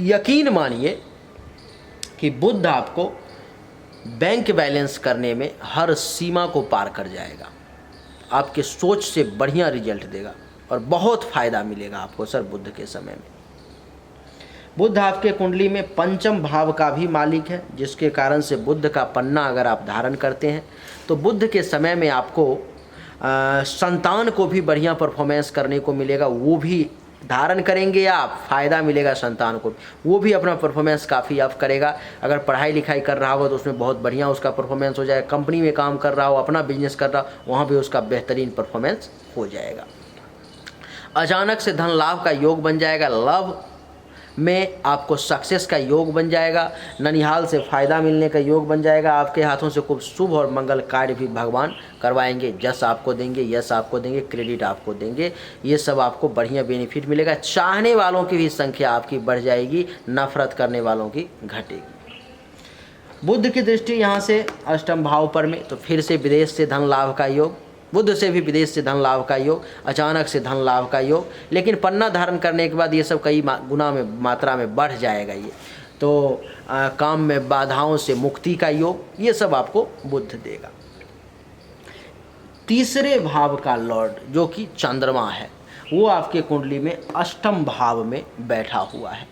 यकीन मानिए कि बुध आपको बैंक बैलेंस करने में हर सीमा को पार कर जाएगा, आपके सोच से बढ़िया रिजल्ट देगा और बहुत फ़ायदा मिलेगा आपको सर बुध के समय में। बुध आपके कुंडली में पंचम भाव का भी मालिक है, जिसके कारण से बुध का पन्ना अगर आप धारण करते हैं तो बुध के समय में आपको संतान को भी बढ़िया परफॉर्मेंस करने को मिलेगा। वो भी धारण करेंगे आप, फ़ायदा मिलेगा संतान को, वो भी अपना परफॉर्मेंस काफ़ी अप करेगा। अगर पढ़ाई लिखाई कर रहा हो तो उसमें बहुत बढ़िया उसका परफॉर्मेंस हो जाएगा, कंपनी में काम कर रहा हो, अपना बिजनेस कर रहा हो, वहाँ भी उसका बेहतरीन परफॉर्मेंस हो जाएगा। अचानक से धन लाभ का योग बन जाएगा, लव में आपको सक्सेस का योग बन जाएगा, ननिहाल से फ़ायदा मिलने का योग बन जाएगा, आपके हाथों से खूब शुभ और मंगल कार्य भी भगवान करवाएंगे, जस आपको देंगे, यश आपको देंगे, क्रेडिट आपको देंगे, ये सब आपको बढ़िया बेनिफिट मिलेगा। चाहने वालों की भी संख्या आपकी बढ़ जाएगी, नफरत करने वालों की घटेगी। बुध की दृष्टि यहाँ से अष्टम भाव पर में, तो फिर से विदेश से धन लाभ का योग, बुध से भी विदेश से धन लाभ का योग, अचानक से धन लाभ का योग, लेकिन पन्ना धारण करने के बाद ये सब कई गुना में मात्रा में बढ़ जाएगा। ये तो काम में बाधाओं से मुक्ति का योग, ये सब आपको बुध देगा। तीसरे भाव का लॉर्ड जो कि चंद्रमा है, वो आपके कुंडली में अष्टम भाव में बैठा हुआ है।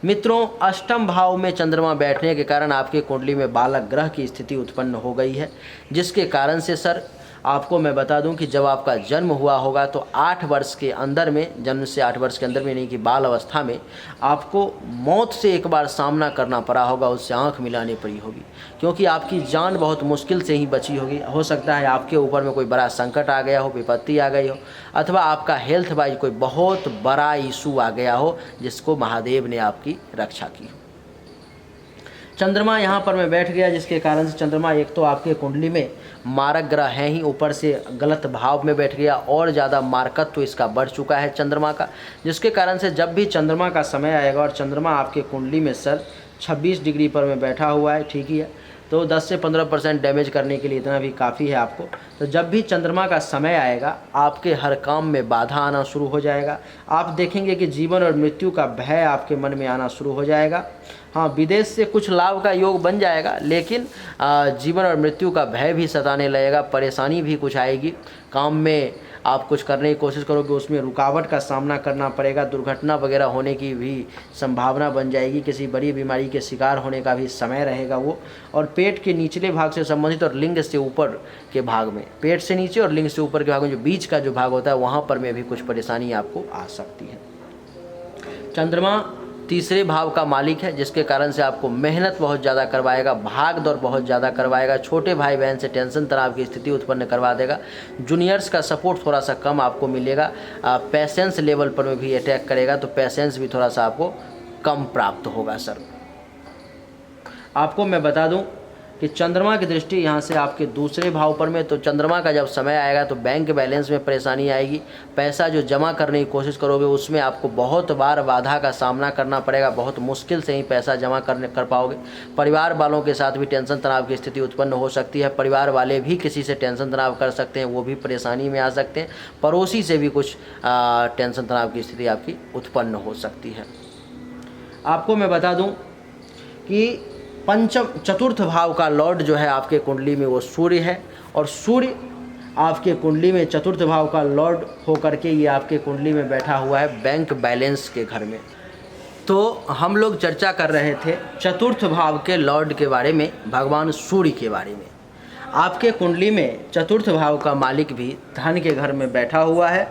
मित्रों, अष्टम भाव में चंद्रमा बैठने के कारण आपके कुंडली में बालक ग्रह की स्थिति उत्पन्न हो गई है, जिसके कारण से सर आपको मैं बता दूं कि जब आपका जन्म हुआ होगा तो 8 वर्ष के अंदर में, जन्म से 8 वर्ष के अंदर में नहीं कि बाल अवस्था में, आपको मौत से एक बार सामना करना पड़ा होगा, उससे आंख मिलानी पड़ी होगी, क्योंकि आपकी जान बहुत मुश्किल से ही बची होगी। हो सकता है आपके ऊपर में कोई बड़ा संकट आ गया हो, विपत्ति आ गई हो, अथवा आपका हेल्थ वाइज कोई बहुत बड़ा इशू आ गया हो जिसको महादेव ने आपकी रक्षा की हो। चंद्रमा यहाँ पर मैं बैठ गया, जिसके कारण से चंद्रमा एक तो आपके कुंडली में मारक ग्रह है ही, ऊपर से गलत भाव में बैठ गया, और ज़्यादा मारकत्व तो इसका बढ़ चुका है चंद्रमा का, जिसके कारण से जब भी चंद्रमा का समय आएगा, और चंद्रमा आपके कुंडली में सर 26 डिग्री पर में बैठा हुआ है, ठीक ही है, तो 10 से 15% डैमेज करने के लिए इतना भी काफ़ी है आपको। तो जब भी चंद्रमा का समय आएगा, आपके हर काम में बाधा आना शुरू हो जाएगा, आप देखेंगे कि जीवन और मृत्यु का भय आपके मन में आना शुरू हो जाएगा। हाँ, विदेश से कुछ लाभ का योग बन जाएगा, लेकिन जीवन और मृत्यु का भय भी सताने लगेगा, परेशानी भी कुछ आएगी, काम में आप कुछ करने की कोशिश करोगे उसमें रुकावट का सामना करना पड़ेगा, दुर्घटना वगैरह होने की भी संभावना बन जाएगी, किसी बड़ी बीमारी के शिकार होने का भी समय रहेगा वो। और पेट के निचले भाग से संबंधित और लिंग से ऊपर के भाग में, पेट से नीचे और लिंग से ऊपर के भाग में जो बीच का जो भाग होता है, वहाँ पर में भी कुछ परेशानी आपको आ सकती है। चंद्रमा तीसरे भाव का मालिक है, जिसके कारण से आपको मेहनत बहुत ज़्यादा करवाएगा, भाग दौड़ बहुत ज़्यादा करवाएगा, छोटे भाई बहन से टेंशन तनाव की स्थिति उत्पन्न करवा देगा, जूनियर्स का सपोर्ट थोड़ा सा कम आपको मिलेगा, पेशेंस लेवल पर भी अटैक करेगा, तो पेशेंस भी थोड़ा सा आपको कम प्राप्त होगा सर। आपको मैं बता दूं कि चंद्रमा की दृष्टि यहाँ से आपके दूसरे भाव पर में, तो चंद्रमा का जब समय आएगा तो बैंक बैलेंस में परेशानी आएगी, पैसा जो जमा करने की कोशिश करोगे उसमें आपको बहुत बार बाधा का सामना करना पड़ेगा, बहुत मुश्किल से ही पैसा जमा कर पाओगे। परिवार वालों के साथ भी टेंशन तनाव की स्थिति उत्पन्न हो सकती है, परिवार वाले भी किसी से टेंशन तनाव कर सकते हैं, वो भी परेशानी में आ सकते हैं, पड़ोसी से भी कुछ टेंशन तनाव की स्थिति आपकी उत्पन्न हो सकती है। आपको मैं बता दूँ कि चतुर्थ भाव का लॉर्ड जो है आपके कुंडली में वो सूर्य है, और सूर्य आपके कुंडली में चतुर्थ भाव का लॉर्ड होकर के ये आपके कुंडली में बैठा हुआ है बैंक बैलेंस के घर में। तो हम लोग चर्चा कर रहे थे चतुर्थ भाव के लॉर्ड के बारे में, भगवान सूर्य के बारे में। आपके कुंडली में चतुर्थ भाव का मालिक भी धन के घर में बैठा हुआ है,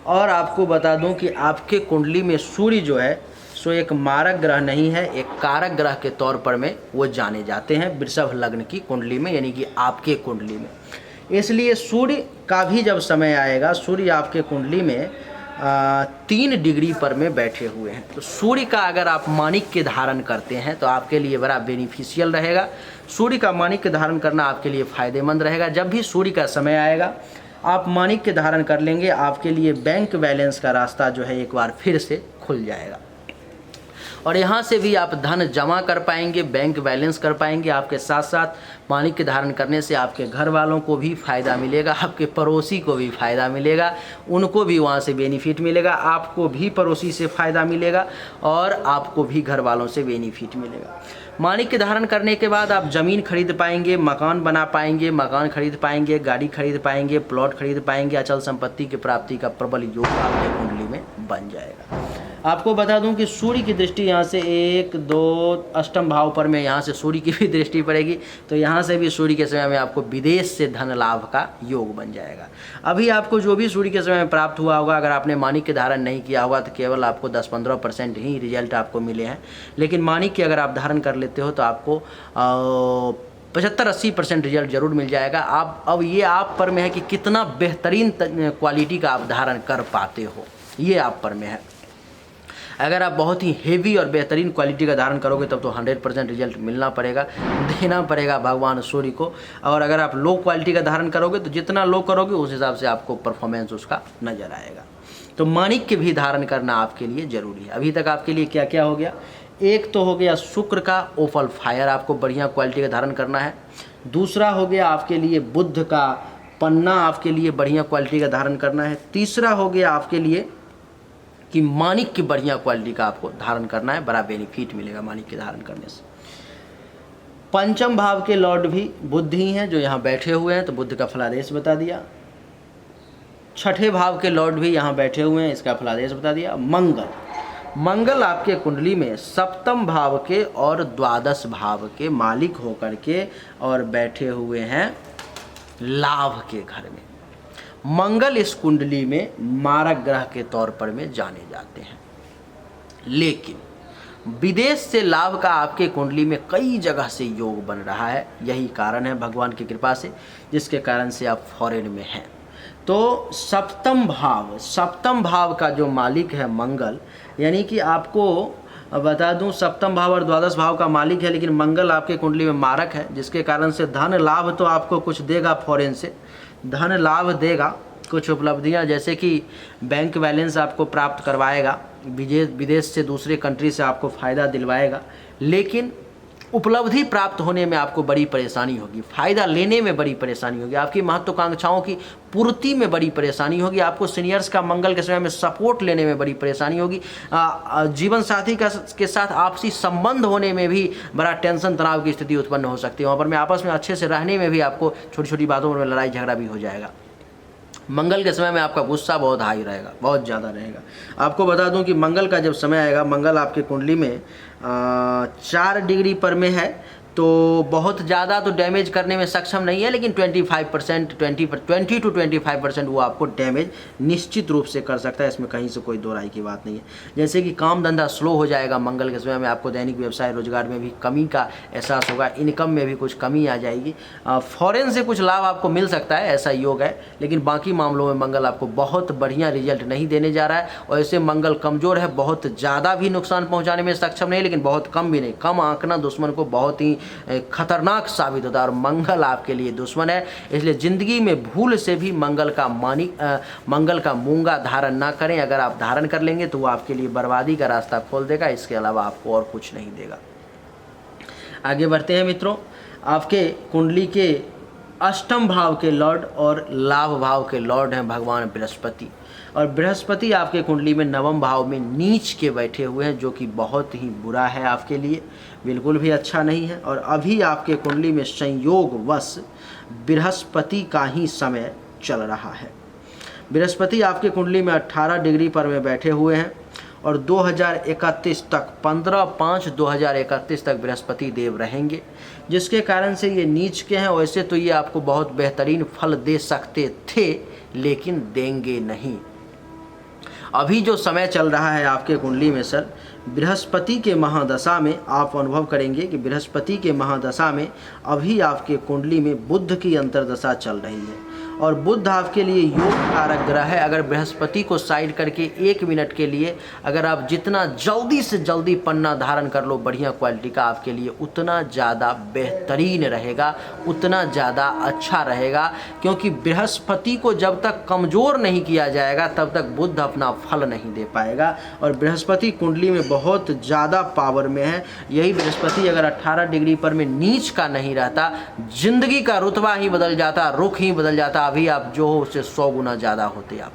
और आपको बता दूं कि आपके कुंडली में सूर्य जो है सो एक मारक ग्रह नहीं है, एक कारक ग्रह के तौर पर में वो जाने जाते हैं वृषभ लग्न की कुंडली में, यानी कि आपके कुंडली में। इसलिए सूर्य का भी जब समय आएगा, सूर्य आपके कुंडली में 3 डिग्री पर में बैठे हुए हैं, तो सूर्य का अगर आप माणिक्य धारण करते हैं तो आपके लिए बड़ा बेनिफिशियल रहेगा। सूर्य का माणिक्य धारण करना आपके लिए फ़ायदेमंद रहेगा। जब भी सूर्य का समय आएगा आप माणिक्य धारण कर लेंगे, आपके लिए बैंक बैलेंस का रास्ता जो है एक बार फिर से खुल जाएगा और यहाँ से भी आप धन जमा कर पाएंगे, बैंक बैलेंस कर पाएंगे। आपके साथ साथ माणिक्य धारण करने से आपके घर वालों को भी फ़ायदा मिलेगा, आपके पड़ोसी को भी फ़ायदा मिलेगा, उनको भी वहाँ से बेनिफिट मिलेगा, आपको भी पड़ोसी से फ़ायदा मिलेगा और आपको भी घर वालों से बेनिफिट मिलेगा। माणिक्य धारण करने के बाद आप ज़मीन खरीद पाएंगे, मकान बना पाएंगे, मकान खरीद पाएंगे, गाड़ी खरीद पाएंगे, प्लॉट खरीद पाएंगे। अचल संपत्ति की प्राप्ति का प्रबल योग आपके कुंडली में बन जाएगा। आपको बता दूं कि सूर्य की दृष्टि यहाँ से 1, 2 अष्टम भाव पर में यहाँ से सूर्य की भी दृष्टि पड़ेगी, तो यहाँ से भी सूर्य के समय में आपको विदेश से धन लाभ का योग बन जाएगा। अभी आपको जो भी सूर्य के समय में प्राप्त हुआ होगा, अगर आपने माणिक्य धारण नहीं किया होगा तो केवल आपको 10-15% ही रिजल्ट आपको मिले हैं, लेकिन माणिक्य अगर आप धारण कर लेते हो तो आपको 75-80% रिजल्ट जरूर मिल जाएगा। आप अब ये आप पर में है कि कितना बेहतरीन क्वालिटी का आप धारण कर पाते हो, ये आप पर में है। अगर आप बहुत ही हेवी और बेहतरीन क्वालिटी का धारण करोगे तब तो 100% रिजल्ट मिलना पड़ेगा, देना पड़ेगा भगवान सूर्य को। और अगर आप लो क्वालिटी का धारण करोगे तो जितना लो करोगे उस हिसाब से आपको परफॉर्मेंस उसका नज़र आएगा। तो माणिक्य भी धारण करना आपके लिए ज़रूरी है। अभी तक आपके लिए क्या क्या हो गया? एक तो हो गया शुक्र का ओपल फायर, आपको बढ़िया क्वालिटी का धारण करना है। दूसरा हो गया आपके लिए बुध का पन्ना, आपके लिए बढ़िया क्वालिटी का धारण करना है। तीसरा हो गया आपके लिए कि माणिक्य बढ़िया क्वालिटी का आपको धारण करना है, बड़ा बेनिफिट मिलेगा माणिक्य धारण करने से। पंचम भाव के लॉर्ड भी बुध ही हैं जो यहाँ बैठे हुए हैं, तो बुध का फलादेश बता दिया। छठे भाव के लॉर्ड भी यहाँ बैठे हुए हैं, इसका फलादेश बता दिया। मंगल आपके कुंडली में सप्तम भाव के और द्वादश भाव के मालिक होकर के और बैठे हुए हैं लाभ के घर में। मंगल इस कुंडली में मारक ग्रह के तौर पर में जाने जाते हैं, लेकिन विदेश से लाभ का आपके कुंडली में कई जगह से योग बन रहा है। यही कारण है भगवान की कृपा से जिसके कारण से आप फॉरेन में हैं। तो सप्तम भाव का जो मालिक है मंगल, यानी कि आपको बता दूं सप्तम भाव और द्वादश भाव का मालिक है, लेकिन मंगल आपके कुंडली में मारक है, जिसके कारण से धन लाभ तो आपको कुछ देगा, फॉरेन से धन लाभ देगा, कुछ उपलब्धियां जैसे कि बैंक बैलेंस आपको प्राप्त करवाएगा, विदेश से दूसरे कंट्री से आपको फ़ायदा दिलवाएगा, लेकिन उपलब्धि प्राप्त होने में आपको बड़ी परेशानी होगी, फ़ायदा लेने में बड़ी परेशानी होगी, आपकी महत्वाकांक्षाओं की पूर्ति में बड़ी परेशानी होगी, आपको सीनियर्स का मंगल के समय में सपोर्ट लेने में बड़ी परेशानी होगी, जीवन साथी के साथ आपसी संबंध होने में भी बड़ा टेंशन तनाव की स्थिति उत्पन्न हो सकती है। वहाँ पर में आपस में अच्छे से रहने में भी आपको छोटी छोटी बातों में लड़ाई झगड़ा भी हो जाएगा। मंगल के समय में आपका गुस्सा बहुत हाई रहेगा, बहुत ज़्यादा रहेगा। आपको बता दूं कि मंगल का जब समय आएगा, मंगल आपके कुंडली में 4 डिग्री पर में है, तो बहुत ज़्यादा तो डैमेज करने में सक्षम नहीं है, लेकिन 25% 20 to 25% वो आपको डैमेज निश्चित रूप से कर सकता है, इसमें कहीं से कोई दो राय की बात नहीं है। जैसे कि काम धंधा स्लो हो जाएगा मंगल के समय में, आपको दैनिक व्यवसाय रोजगार में भी कमी का एहसास होगा, इनकम में भी कुछ कमी आ जाएगी, फॉरेन से कुछ लाभ आपको मिल सकता है, ऐसा योग है, लेकिन बाकी मामलों में मंगल आपको बहुत बढ़िया रिजल्ट नहीं देने जा रहा है। और ऐसे मंगल कमज़ोर है, बहुत ज़्यादा भी नुकसान पहुँचाने में सक्षम नहीं, लेकिन बहुत कम भी नहीं। कम आंकना दुश्मन को बहुत ही खतरनाक साबित होता है, और मंगल आपके लिए दुश्मन है। इसलिए ज़िंदगी में भूल से भी मंगल का मूंगा धारण ना करें। अगर आप धारण कर लेंगे तो वो आपके लिए बर्बादी का रास्ता खोल देगा, इसके अलावा आपको और कुछ नहीं देगा। आगे बढ़ते हैं मित्रों। आपके कुंडली के अष्टम भाव के लॉर्ड और लाभ भाव के लॉर्ड हैं भगवान बृहस्पति, और बृहस्पति आपके कुंडली में नवम भाव में नीच के बैठे हुए हैं, जो कि बहुत ही बुरा है, आपके लिए बिल्कुल भी अच्छा नहीं है। और अभी आपके कुंडली में संयोगवश बृहस्पति का ही समय चल रहा है। बृहस्पति आपके कुंडली में 18 डिग्री पर में बैठे हुए हैं, और 2031 तक 15/5/2031 तक बृहस्पति देव रहेंगे, जिसके कारण से ये नीच के हैं। वैसे तो ये आपको बहुत बेहतरीन फल दे सकते थे, लेकिन देंगे नहीं। अभी जो समय चल रहा है आपके कुंडली में सर, बृहस्पति के महादशा में आप अनुभव करेंगे कि बृहस्पति के महादशा में अभी आपके कुंडली में बुध की अंतर्दशा चल रही है। और बुध आपके लिए योग कारक ग्रह है। अगर बृहस्पति को साइड करके 1 मिनट के लिए अगर आप जितना जल्दी से जल्दी पन्ना धारण कर लो बढ़िया क्वालिटी का, आपके लिए उतना ज़्यादा बेहतरीन रहेगा, उतना ज़्यादा अच्छा रहेगा। क्योंकि बृहस्पति को जब तक कमज़ोर नहीं किया जाएगा तब तक बुध अपना फल नहीं दे पाएगा। और बृहस्पति कुंडली में बहुत ज़्यादा पावर में है। यही बृहस्पति अगर 18 डिग्री पर में नीच का नहीं रहता, जिंदगी का रुतबा ही बदल जाता, रुख ही बदल जाता। अभी आप जो हो उससे 100 गुना ज़्यादा होते आप,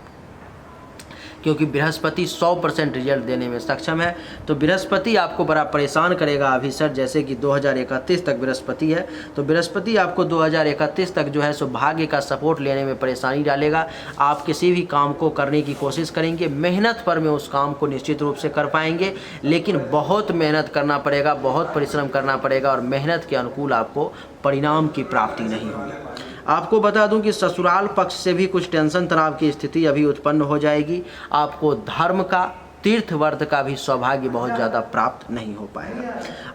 क्योंकि बृहस्पति 100% रिजल्ट देने में सक्षम है। तो बृहस्पति आपको बड़ा परेशान करेगा अभी सर, जैसे कि 2031 तक बृहस्पति है, तो बृहस्पति आपको 2031 तक जो है सो भाग्य का सपोर्ट लेने में परेशानी डालेगा। आप किसी भी काम को करने की कोशिश करेंगे, मेहनत पर में उस काम को निश्चित रूप से कर पाएंगे, लेकिन बहुत मेहनत करना पड़ेगा, बहुत परिश्रम करना पड़ेगा और मेहनत के अनुकूल आपको परिणाम की प्राप्ति नहीं होगी। आपको बता दूं कि ससुराल पक्ष से भी कुछ टेंशन तनाव की स्थिति अभी उत्पन्न हो जाएगी। आपको धर्म का, तीर्थ वर्त का भी सौभाग्य बहुत ज़्यादा प्राप्त नहीं हो पाएगा।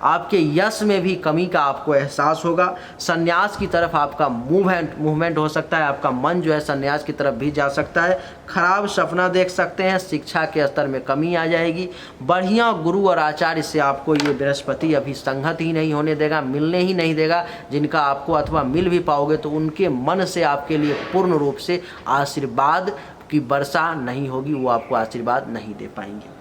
आपके यश में भी कमी का आपको एहसास होगा। संन्यास की तरफ आपका मूवमेंट हो सकता है। आपका मन जो है संन्यास की तरफ भी जा सकता है। खराब सपना देख सकते हैं। शिक्षा के स्तर में कमी आ जाएगी। बढ़िया गुरु और आचार्य से आपको ये बृहस्पति अभी संगत ही नहीं होने देगा, मिलने ही नहीं देगा। जिनका आपको अथवा मिल भी पाओगे तो उनके मन से आपके लिए पूर्ण रूप से आशीर्वाद की वर्षा नहीं होगी, वो आपको आशीर्वाद नहीं दे पाएंगे।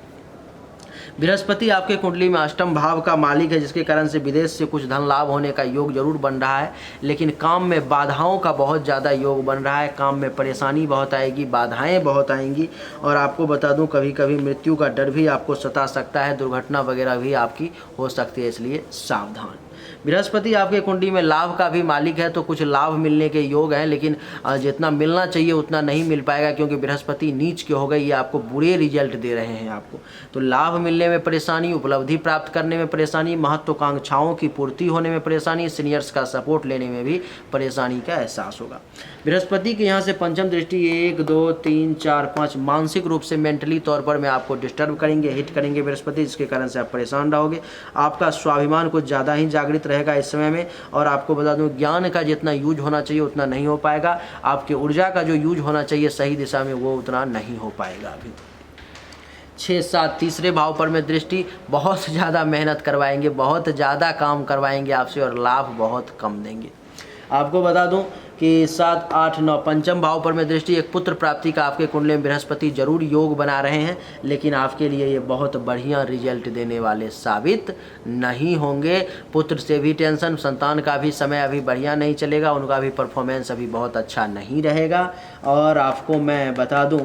बृहस्पति आपके कुंडली में अष्टम भाव का मालिक है, जिसके कारण से विदेश से कुछ धन लाभ होने का योग जरूर बन रहा है, लेकिन काम में बाधाओं का बहुत ज़्यादा योग बन रहा है। काम में परेशानी बहुत आएगी, बाधाएं बहुत आएंगी। और आपको बता दूं कभी कभी मृत्यु का डर भी आपको सता सकता है, दुर्घटना वगैरह भी आपकी हो सकती है, इसलिए सावधान। बृहस्पति आपके कुंडली में लाभ का भी मालिक है, तो कुछ लाभ मिलने के योग हैं, लेकिन जितना मिलना चाहिए उतना नहीं मिल पाएगा, क्योंकि बृहस्पति नीच के हो गई, ये आपको बुरे रिजल्ट दे रहे हैं आपको। तो लाभ मिलने में परेशानी, उपलब्धि प्राप्त करने में परेशानी, महत्वाकांक्षाओं की पूर्ति होने में परेशानी, सीनियर्स का सपोर्ट लेने में भी परेशानी का एहसास होगा। बृहस्पति के यहाँ से पंचम दृष्टि 1 2 3 4 5 मानसिक रूप से मेंटली तौर पर में आपको डिस्टर्ब करेंगे, हिट करेंगे बृहस्पति, जिसके कारण से आप परेशान रहोगे। आपका स्वाभिमान कुछ ज़्यादा ही जागृत रहेगा इस समय में। और आपको बता दूं ज्ञान का जितना यूज होना चाहिए उतना नहीं हो पाएगा। आपके ऊर्जा का जो यूज होना चाहिए सही दिशा में वो उतना नहीं हो पाएगा। अभी 6 7 तीसरे भाव पर में दृष्टि, बहुत ज़्यादा मेहनत करवाएंगे, बहुत ज़्यादा काम करवाएंगे आपसे और लाभ बहुत कम देंगे। आपको बता दूं कि 7 8 9 पंचम भाव पर में दृष्टि, एक पुत्र प्राप्ति का आपके कुंडली में बृहस्पति जरूर योग बना रहे हैं, लेकिन आपके लिए ये बहुत बढ़िया रिजल्ट देने वाले साबित नहीं होंगे। पुत्र से भी टेंशन, संतान का भी समय अभी बढ़िया नहीं चलेगा, उनका भी परफॉर्मेंस अभी बहुत अच्छा नहीं रहेगा। और आपको मैं बता दूं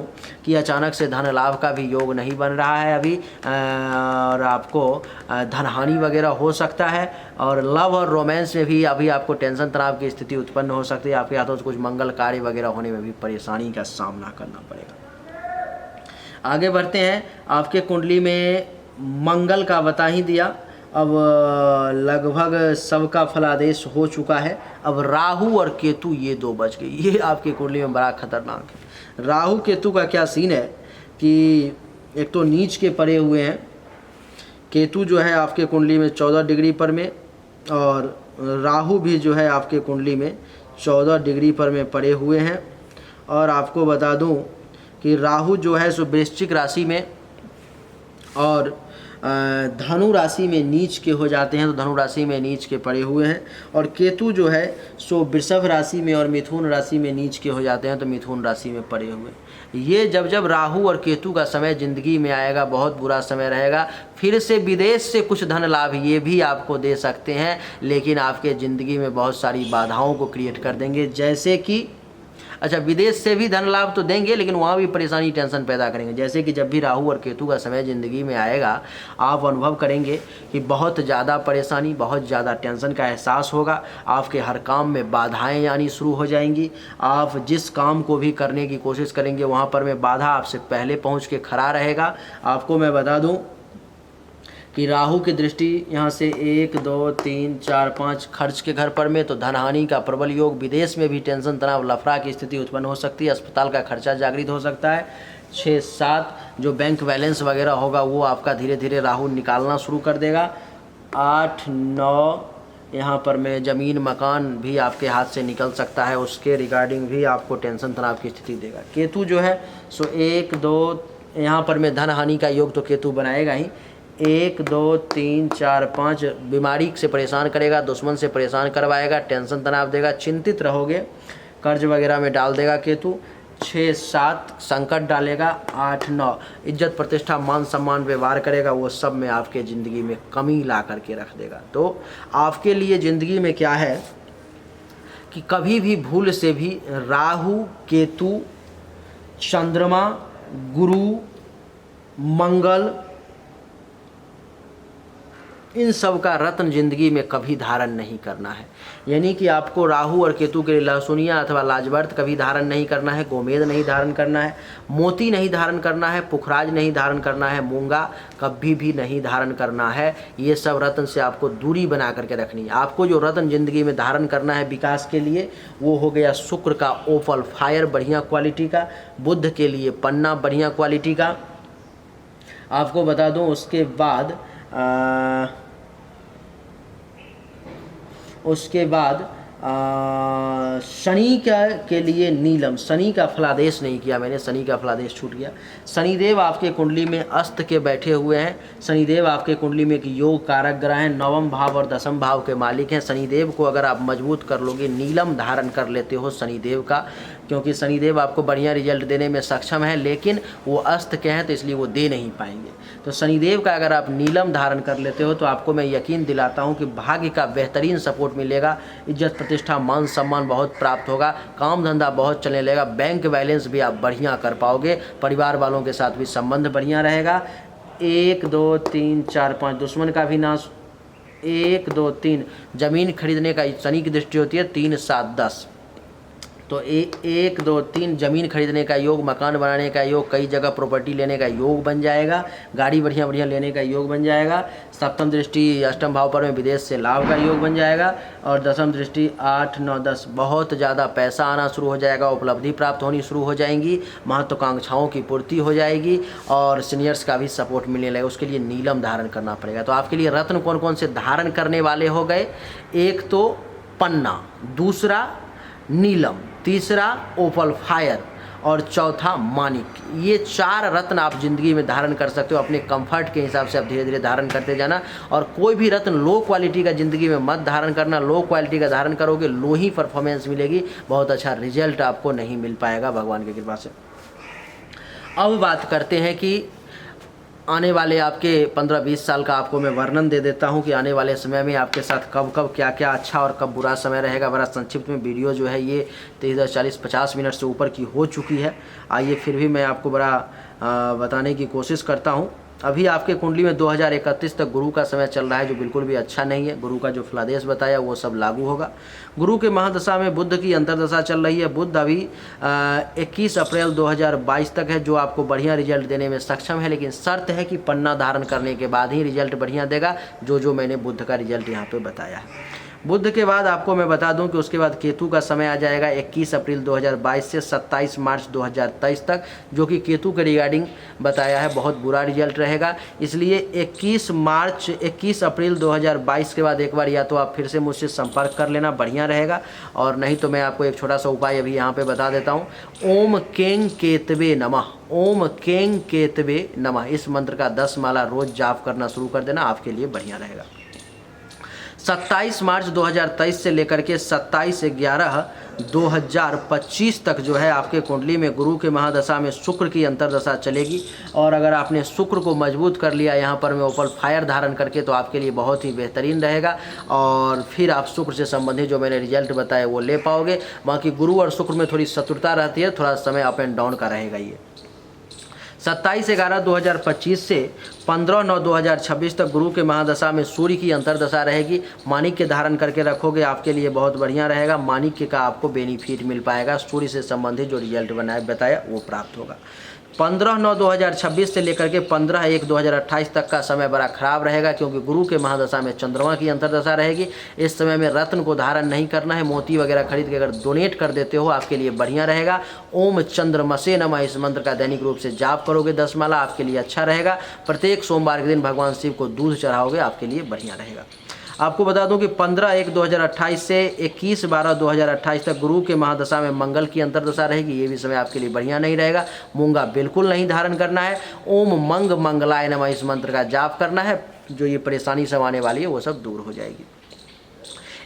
कि अचानक से धन लाभ का भी योग नहीं बन रहा है अभी, और आपको धन हानि वगैरह हो सकता है। और लव और रोमांस में भी अभी आपको टेंशन तनाव की स्थिति उत्पन्न हो सकती है। आपके हाथों से कुछ मंगल कार्य वगैरह होने में भी परेशानी का सामना करना पड़ेगा। आगे बढ़ते हैं। आपके कुंडली में मंगल का बता ही दिया, अब लगभग सबका फलादेश हो चुका है। अब राहु और केतु ये 2 बच गए, ये आपके कुंडली में बड़ा खतरनाक है। राहु केतु का क्या सीन है कि एक तो नीच के पड़े हुए हैं। केतु जो है आपके कुंडली में 14 डिग्री पर में, और राहु भी जो है आपके कुंडली में 14 डिग्री पर में पड़े हुए हैं। और आपको बता दूं कि राहु जो है सो वृश्चिक राशि में और धनु राशि में नीच के हो जाते हैं, तो धनु राशि में नीच के पड़े हुए हैं। और केतु जो है सो वृषभ राशि में और मिथुन राशि में नीच के हो जाते हैं, तो मिथुन राशि में पड़े हुए हैं। ये जब राहु और केतु का समय ज़िंदगी में आएगा, बहुत बुरा समय रहेगा। फिर से विदेश से कुछ धन लाभ ये भी आपको दे सकते हैं, लेकिन आपके ज़िंदगी में बहुत सारी बाधाओं को क्रिएट कर देंगे। जैसे कि अच्छा, विदेश से भी धन लाभ तो देंगे, लेकिन वहाँ भी परेशानी टेंशन पैदा करेंगे। जैसे कि जब भी राहु और केतु का समय ज़िंदगी में आएगा, आप अनुभव करेंगे कि बहुत ज़्यादा परेशानी, बहुत ज़्यादा टेंशन का एहसास होगा। आपके हर काम में बाधाएं आनी शुरू हो जाएंगी। आप जिस काम को भी करने की कोशिश करेंगे वहाँ पर में बाधा आपसे पहले पहुँच के खड़ा रहेगा। आपको मैं बता दूँ कि राहु की दृष्टि यहाँ से 1 2 3 4 5 खर्च के घर पर में, तो धन हानि का प्रबल योग। विदेश में भी टेंशन तनाव लफड़ा की स्थिति उत्पन्न हो सकती है। अस्पताल का खर्चा जागृत हो सकता है। 6-7 जो बैंक बैलेंस वगैरह होगा वो आपका धीरे धीरे राहु निकालना शुरू कर देगा। 8-9 यहाँ पर में ज़मीन मकान भी आपके हाथ से निकल सकता है, उसके रिगार्डिंग भी आपको टेंशन तनाव की स्थिति देगा। केतु जो है सो 1-2 यहाँ पर में धन हानि का योग तो केतु बनाएगा ही। 1-2-3-4-5 बीमारी से परेशान करेगा, दुश्मन से परेशान करवाएगा, टेंशन तनाव देगा, चिंतित रहोगे, कर्ज वगैरह में डाल देगा केतु। 6-7 संकट डालेगा। 8-9 इज्जत प्रतिष्ठा मान सम्मान व्यवहार करेगा, वो सब में आपके ज़िंदगी में कमी ला करके रख देगा। तो आपके लिए ज़िंदगी में क्या है कि कभी भी भूल से भी राहु, केतु, चंद्रमा, गुरु, मंगल, इन सब का रत्न जिंदगी में कभी धारण नहीं करना है। यानी कि आपको राहु और केतु के लिए लहसुनिया अथवा लाजवर्त कभी धारण नहीं करना है, गोमेद नहीं धारण करना है, मोती नहीं धारण करना है, पुखराज नहीं धारण करना है, मूंगा कभी भी नहीं धारण करना है। ये सब रत्न से आपको दूरी बना करके रखनी है। आपको जो रत्न जिंदगी में धारण करना है विकास के लिए वो हो गया शुक्र का ओपल फायर बढ़िया क्वालिटी का, बुध के लिए पन्ना बढ़िया क्वालिटी का। आपको बता दूं उसके बाद शनि के लिए नीलम, शनि का फलादेश नहीं किया मैंने, शनि का फलादेश छूट गया। शनिदेव आपके कुंडली में अस्त के बैठे हुए हैं। शनिदेव आपके कुंडली में एक योग कारक ग्रह हैं, 9वें भाव और 10वें भाव के मालिक हैं। शनिदेव को अगर आप मजबूत कर लोगे, नीलम धारण कर लेते हो शनिदेव का, क्योंकि शनिदेव आपको बढ़िया रिजल्ट देने में सक्षम है, लेकिन वो अस्त के हैं तो इसलिए वो दे नहीं पाएंगे। तो शनिदेव का अगर आप नीलम धारण कर लेते हो तो आपको मैं यकीन दिलाता हूँ कि भाग्य का बेहतरीन सपोर्ट मिलेगा, इज्जत प्रतिष्ठा मान सम्मान बहुत प्राप्त होगा, काम धंधा बहुत चलने लगेगा, बैंक बैलेंस भी आप बढ़िया कर पाओगे, परिवार वालों के साथ भी संबंध बढ़िया रहेगा। 1-2-3-4-5 दुश्मन का भी नाश। 1-2-3 जमीन खरीदने का शनि की दृष्टि होती है। 3-7-10 तो 1-2-3 जमीन खरीदने का योग, मकान बनाने का योग, कई जगह प्रॉपर्टी लेने का योग बन जाएगा, गाड़ी बढ़िया बढ़िया लेने का योग बन जाएगा। 7वीं दृष्टि 8वें भाव पर में विदेश से लाभ का योग बन जाएगा। और 10वीं दृष्टि 8-9-10 बहुत ज़्यादा पैसा आना शुरू हो जाएगा, उपलब्धि प्राप्त होनी शुरू हो जाएंगी, महत्वाकांक्षाओं की पूर्ति हो जाएगी और सीनियर्स का भी सपोर्ट मिलने लगेगा। उसके लिए नीलम धारण करना पड़ेगा। तो आपके लिए रत्न कौन कौन से धारण करने वाले हो गए? एक तो पन्ना, दूसरा नीलम, तीसरा ओपल फायर और चौथा मानिक। ये 4 रत्न आप जिंदगी में धारण कर सकते हो। अपने कंफर्ट के हिसाब से आप धीरे धीरे धारण करते जाना, और कोई भी रत्न लो क्वालिटी का जिंदगी में मत धारण करना। लो क्वालिटी का धारण करोगे लो ही परफॉर्मेंस मिलेगी, बहुत अच्छा रिजल्ट आपको नहीं मिल पाएगा भगवान की कृपा से। अब बात करते हैं कि आने वाले आपके 15-20 साल का आपको मैं वर्णन दे देता हूं कि आने वाले समय में आपके साथ कब कब क्या क्या अच्छा और कब बुरा समय रहेगा। बड़ा संक्षिप्त में वीडियो जो है ये 40-50 मिनट से ऊपर की हो चुकी है। आइए फिर भी मैं आपको बड़ा बताने की कोशिश करता हूं। अभी आपके कुंडली में 2031 तक गुरु का समय चल रहा है, जो बिल्कुल भी अच्छा नहीं है। गुरु का जो फलादेश बताया वो सब लागू होगा। गुरु के महादशा में बुध की अंतर्दशा चल रही है। बुध अभी 21 अप्रैल 2022 तक है, जो आपको बढ़िया रिजल्ट देने में सक्षम है, लेकिन शर्त है कि पन्ना धारण करने के बाद ही रिजल्ट बढ़िया देगा, जो मैंने बुध का रिजल्ट यहाँ पे बताया है। बुध के बाद आपको मैं बता दूं कि उसके बाद केतु का समय आ जाएगा 21 अप्रैल 2022 से 27 मार्च 2023 तक, जो कि केतु के रिगार्डिंग बताया है बहुत बुरा रिजल्ट रहेगा। इसलिए 21 अप्रैल 2022 के बाद एक बार या तो आप फिर से मुझसे संपर्क कर लेना, बढ़िया रहेगा। और नहीं तो मैं आपको एक छोटा सा उपाय अभी यहाँ पे बता देता हूँ। ओम केंग केतवे नमः, ओम केंग केतवे नमः, इस मंत्र का 10 माला रोज जाप करना शुरू कर देना, आपके लिए बढ़िया रहेगा। 27 मार्च 2023 से लेकर के 27/11/2025 तक जो है आपके कुंडली में गुरु के महादशा में शुक्र की अंतर्दशा चलेगी। और अगर आपने शुक्र को मजबूत कर लिया यहाँ पर में ओपल फायर धारण करके, तो आपके लिए बहुत ही बेहतरीन रहेगा। और फिर आप शुक्र से संबंधित जो मैंने रिजल्ट बताया वो ले पाओगे। बाकी गुरु और शुक्र में थोड़ी शत्रुता रहती है, थोड़ा समय अप एंड डाउन का रहेगा। ये 27/11/2025 से 15/9/2026 तक गुरु के महादशा में सूर्य की अंतर्दशा रहेगी। माणिक के धारण करके रखोगे, आपके लिए बहुत बढ़िया रहेगा। माणिक का आपको बेनिफिट मिल पाएगा, सूर्य से संबंधित जो रिजल्ट बताया वो प्राप्त होगा। 15/9/2026 से लेकर के 15/1/2028 तक का समय बड़ा खराब रहेगा, क्योंकि गुरु के महादशा में चंद्रमा की अंतर्दशा रहेगी। इस समय में रत्न को धारण नहीं करना है, मोती वगैरह खरीद के अगर डोनेट कर देते हो आपके लिए बढ़िया रहेगा। ओम चंद्रमसे नमः इस मंत्र का दैनिक रूप से जाप करोगे 10 माला, आपके लिए अच्छा रहेगा। प्रत्येक सोमवार के दिन भगवान शिव को दूध चढ़ाओगे, आपके लिए बढ़िया रहेगा। आपको बता दूं कि 15/1/2028 से 21/12/2028 तक गुरु के महादशा में मंगल की अंतर्दशा रहेगी। ये भी समय आपके लिए बढ़िया नहीं रहेगा। मूंगा बिल्कुल नहीं धारण करना है। ओम मंग मंगलाय नमः इस मंत्र का जाप करना है। जो ये परेशानी सब आने वाली है वो सब दूर हो जाएगी।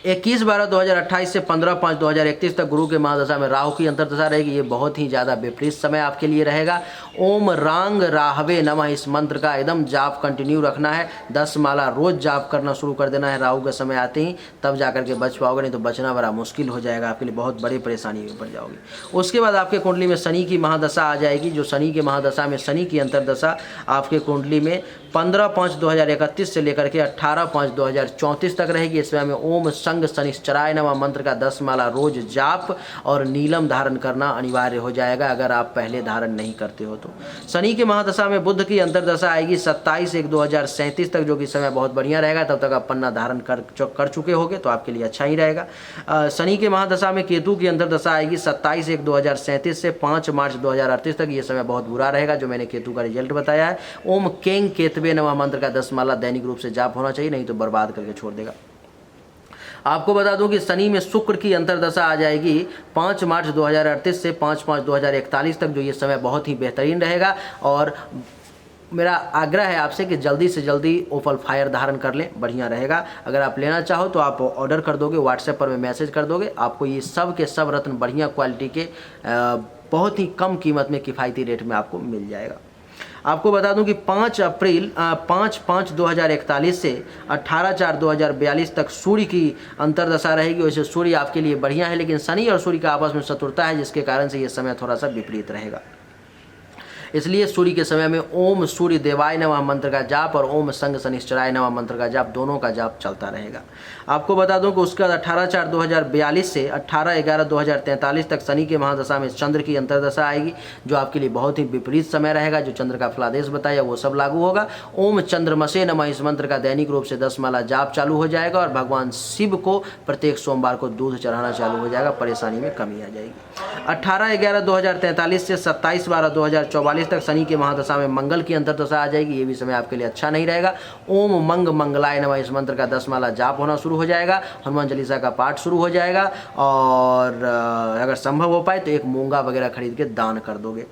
21/12/2028 से 15/5/2031 तक गुरु के महादशा में राहु की अंतर्दशा रहेगी। ये बहुत ही ज़्यादा विपरीत समय आपके लिए रहेगा। ओम रांग राहवे नमः इस मंत्र का एकदम जाप कंटिन्यू रखना है। 10 माला रोज जाप करना शुरू कर देना है राहु का समय आते ही, तब जाकर के बच पाओगे, नहीं तो बचना बड़ा मुश्किल हो जाएगा, आपके लिए बहुत बड़ी परेशानी में पड़ जाओगे। उसके बाद आपके कुंडली में शनि की महादशा आ जाएगी। जो शनि की महादशा में शनि की अंतर्दशा आपके कुंडली में 15/5/2031 से लेकर के 18/5/2034 तक रहेगी। इस समय में ओम संग शनिश्चराय नमः मंत्र का 10 माला रोज जाप और नीलम धारण करना अनिवार्य हो जाएगा, अगर आप पहले धारण नहीं करते हो तो। शनि के महादशा में बुध की अंतर्दशा आएगी 27/1/2037 तक, जो कि समय बहुत बढ़िया रहेगा। तब तक आप पन्ना धारण कर चुके होगे तो आपके लिए अच्छा ही रहेगा। शनि के महादशा में केतु की अंतर्दशा आएगी 27/1/2037 से 5 मार्च 2038 तक। ये समय बहुत बुरा रहेगा, जो मैंने केतु का रिजल्ट बताया है। ओम केंग केतवे नमः मंत्र का 10 माला दैनिक रूप से जाप होना चाहिए, नहीं तो बर्बाद करके छोड़ देगा। आपको बता दूं कि शनि में शुक्र की अंतर्दशा आ जाएगी 5 मार्च 2038 से 5/5/2041 तक, जो ये समय बहुत ही बेहतरीन रहेगा। और मेरा आग्रह है आपसे कि जल्दी से जल्दी ओपल फायर धारण कर लें, बढ़िया रहेगा। अगर आप लेना चाहो तो आप ऑर्डर कर दोगे, व्हाट्सएप पर में मैसेज कर दोगे, आपको ये सब के सब रत्न बढ़िया क्वालिटी के बहुत ही कम कीमत में किफ़ायती रेट में आपको मिल जाएगा। आपको बता दूं कि 5/5/2041 से 18/4/2042 तक सूर्य की अंतर्दशा रहेगी। वैसे सूर्य आपके लिए बढ़िया है, लेकिन शनि और सूर्य का आपस में शत्रुता है, जिसके कारण से ये समय थोड़ा सा विपरीत रहेगा। इसलिए सूर्य के समय में ओम सूर्य देवाय नमः मंत्र का जाप और ओम संग शनिश्चराय नमः मंत्र का जाप, दोनों का जाप चलता रहेगा। आपको बता दूं कि उसके बाद 18/4/2042 से 18/11/2043 तक शनि के महादशा में चंद्र की अंतर्दशा आएगी, जो आपके लिए बहुत ही विपरीत समय रहेगा। जो चंद्र का फलादेश बताया वो सब लागू होगा। ओम चंद्रमसे नमः इस मंत्र का दैनिक रूप से 10 माला जाप चालू हो जाएगा और भगवान शिव को प्रत्येक सोमवार को दूध चढ़ाना चालू हो जाएगा, परेशानी में कमी आ जाएगी। 18/11/2043 से 27/12/2044 तक शनि के महादशा में मंगल की अंतर्दशा आ जाएगी। ये भी समय आपके लिए अच्छा नहीं रहेगा। ओम मंग मंगलाय नमः इस मंत्र का 10 माला जाप होना शुरू हो जाएगा। हनुमान चालीसा का पाठ शुरू हो जाएगा और अगर संभव हो पाए तो एक मूंगा वगैरह खरीद के दान कर दोगे।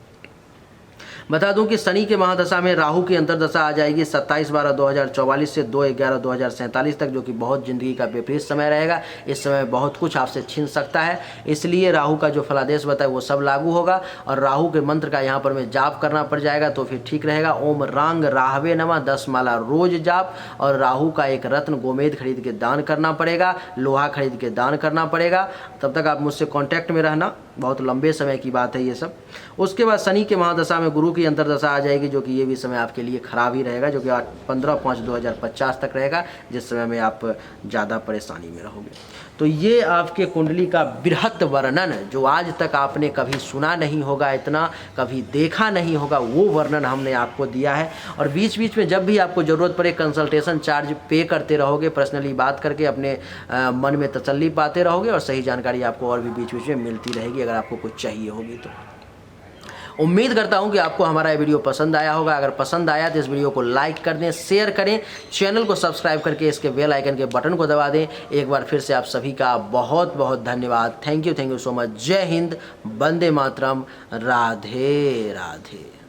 बता दूं कि शनि के महादशा में राहु की अंतर्दशा आ जाएगी 27/12/2044 से 2/11/2047 तक, जो कि बहुत ज़िंदगी का विपरीत समय रहेगा। इस समय बहुत कुछ आपसे छीन सकता है, इसलिए राहु का जो फलादेश बताए वो सब लागू होगा और राहु के मंत्र का यहाँ पर में जाप करना पड़ जाएगा, तो फिर ठीक रहेगा। ओम रांग राहवे नमः 10 माला रोज जाप और राहु का एक रत्न गोमेद खरीद के दान करना पड़ेगा, लोहा खरीद के दान करना पड़ेगा। तब तक आप मुझसे कॉन्टैक्ट में रहना, बहुत लंबे समय की बात है ये सब। उसके बाद शनि के महादशा में गुरु की अंतर्दशा आ जाएगी, जो कि ये भी समय आपके लिए खराब ही रहेगा, जो कि 15/5/2050 तक रहेगा, जिस समय में आप ज़्यादा परेशानी में रहोगे। तो ये आपके कुंडली का बृहत वर्णन, जो आज तक आपने कभी सुना नहीं होगा, इतना कभी देखा नहीं होगा, वो वर्णन हमने आपको दिया है। और बीच बीच में जब भी आपको ज़रूरत पड़े कंसल्टेशन चार्ज पे करते रहोगे, पर्सनली बात करके अपने मन में तसल्ली पाते रहोगे और सही जानकारी आपको और भी बीच बीच में मिलती रहेगी, अगर आपको कुछ चाहिए होगी तो। उम्मीद करता हूं कि आपको हमारा ये वीडियो पसंद आया होगा। अगर पसंद आया तो इस वीडियो को लाइक कर दें, शेयर करें, चैनल को सब्सक्राइब करके इसके बेल आइकन के बटन को दबा दें। एक बार फिर से आप सभी का बहुत बहुत धन्यवाद। Thank you so much. जय हिंद, वंदे मातरम, राधे राधे।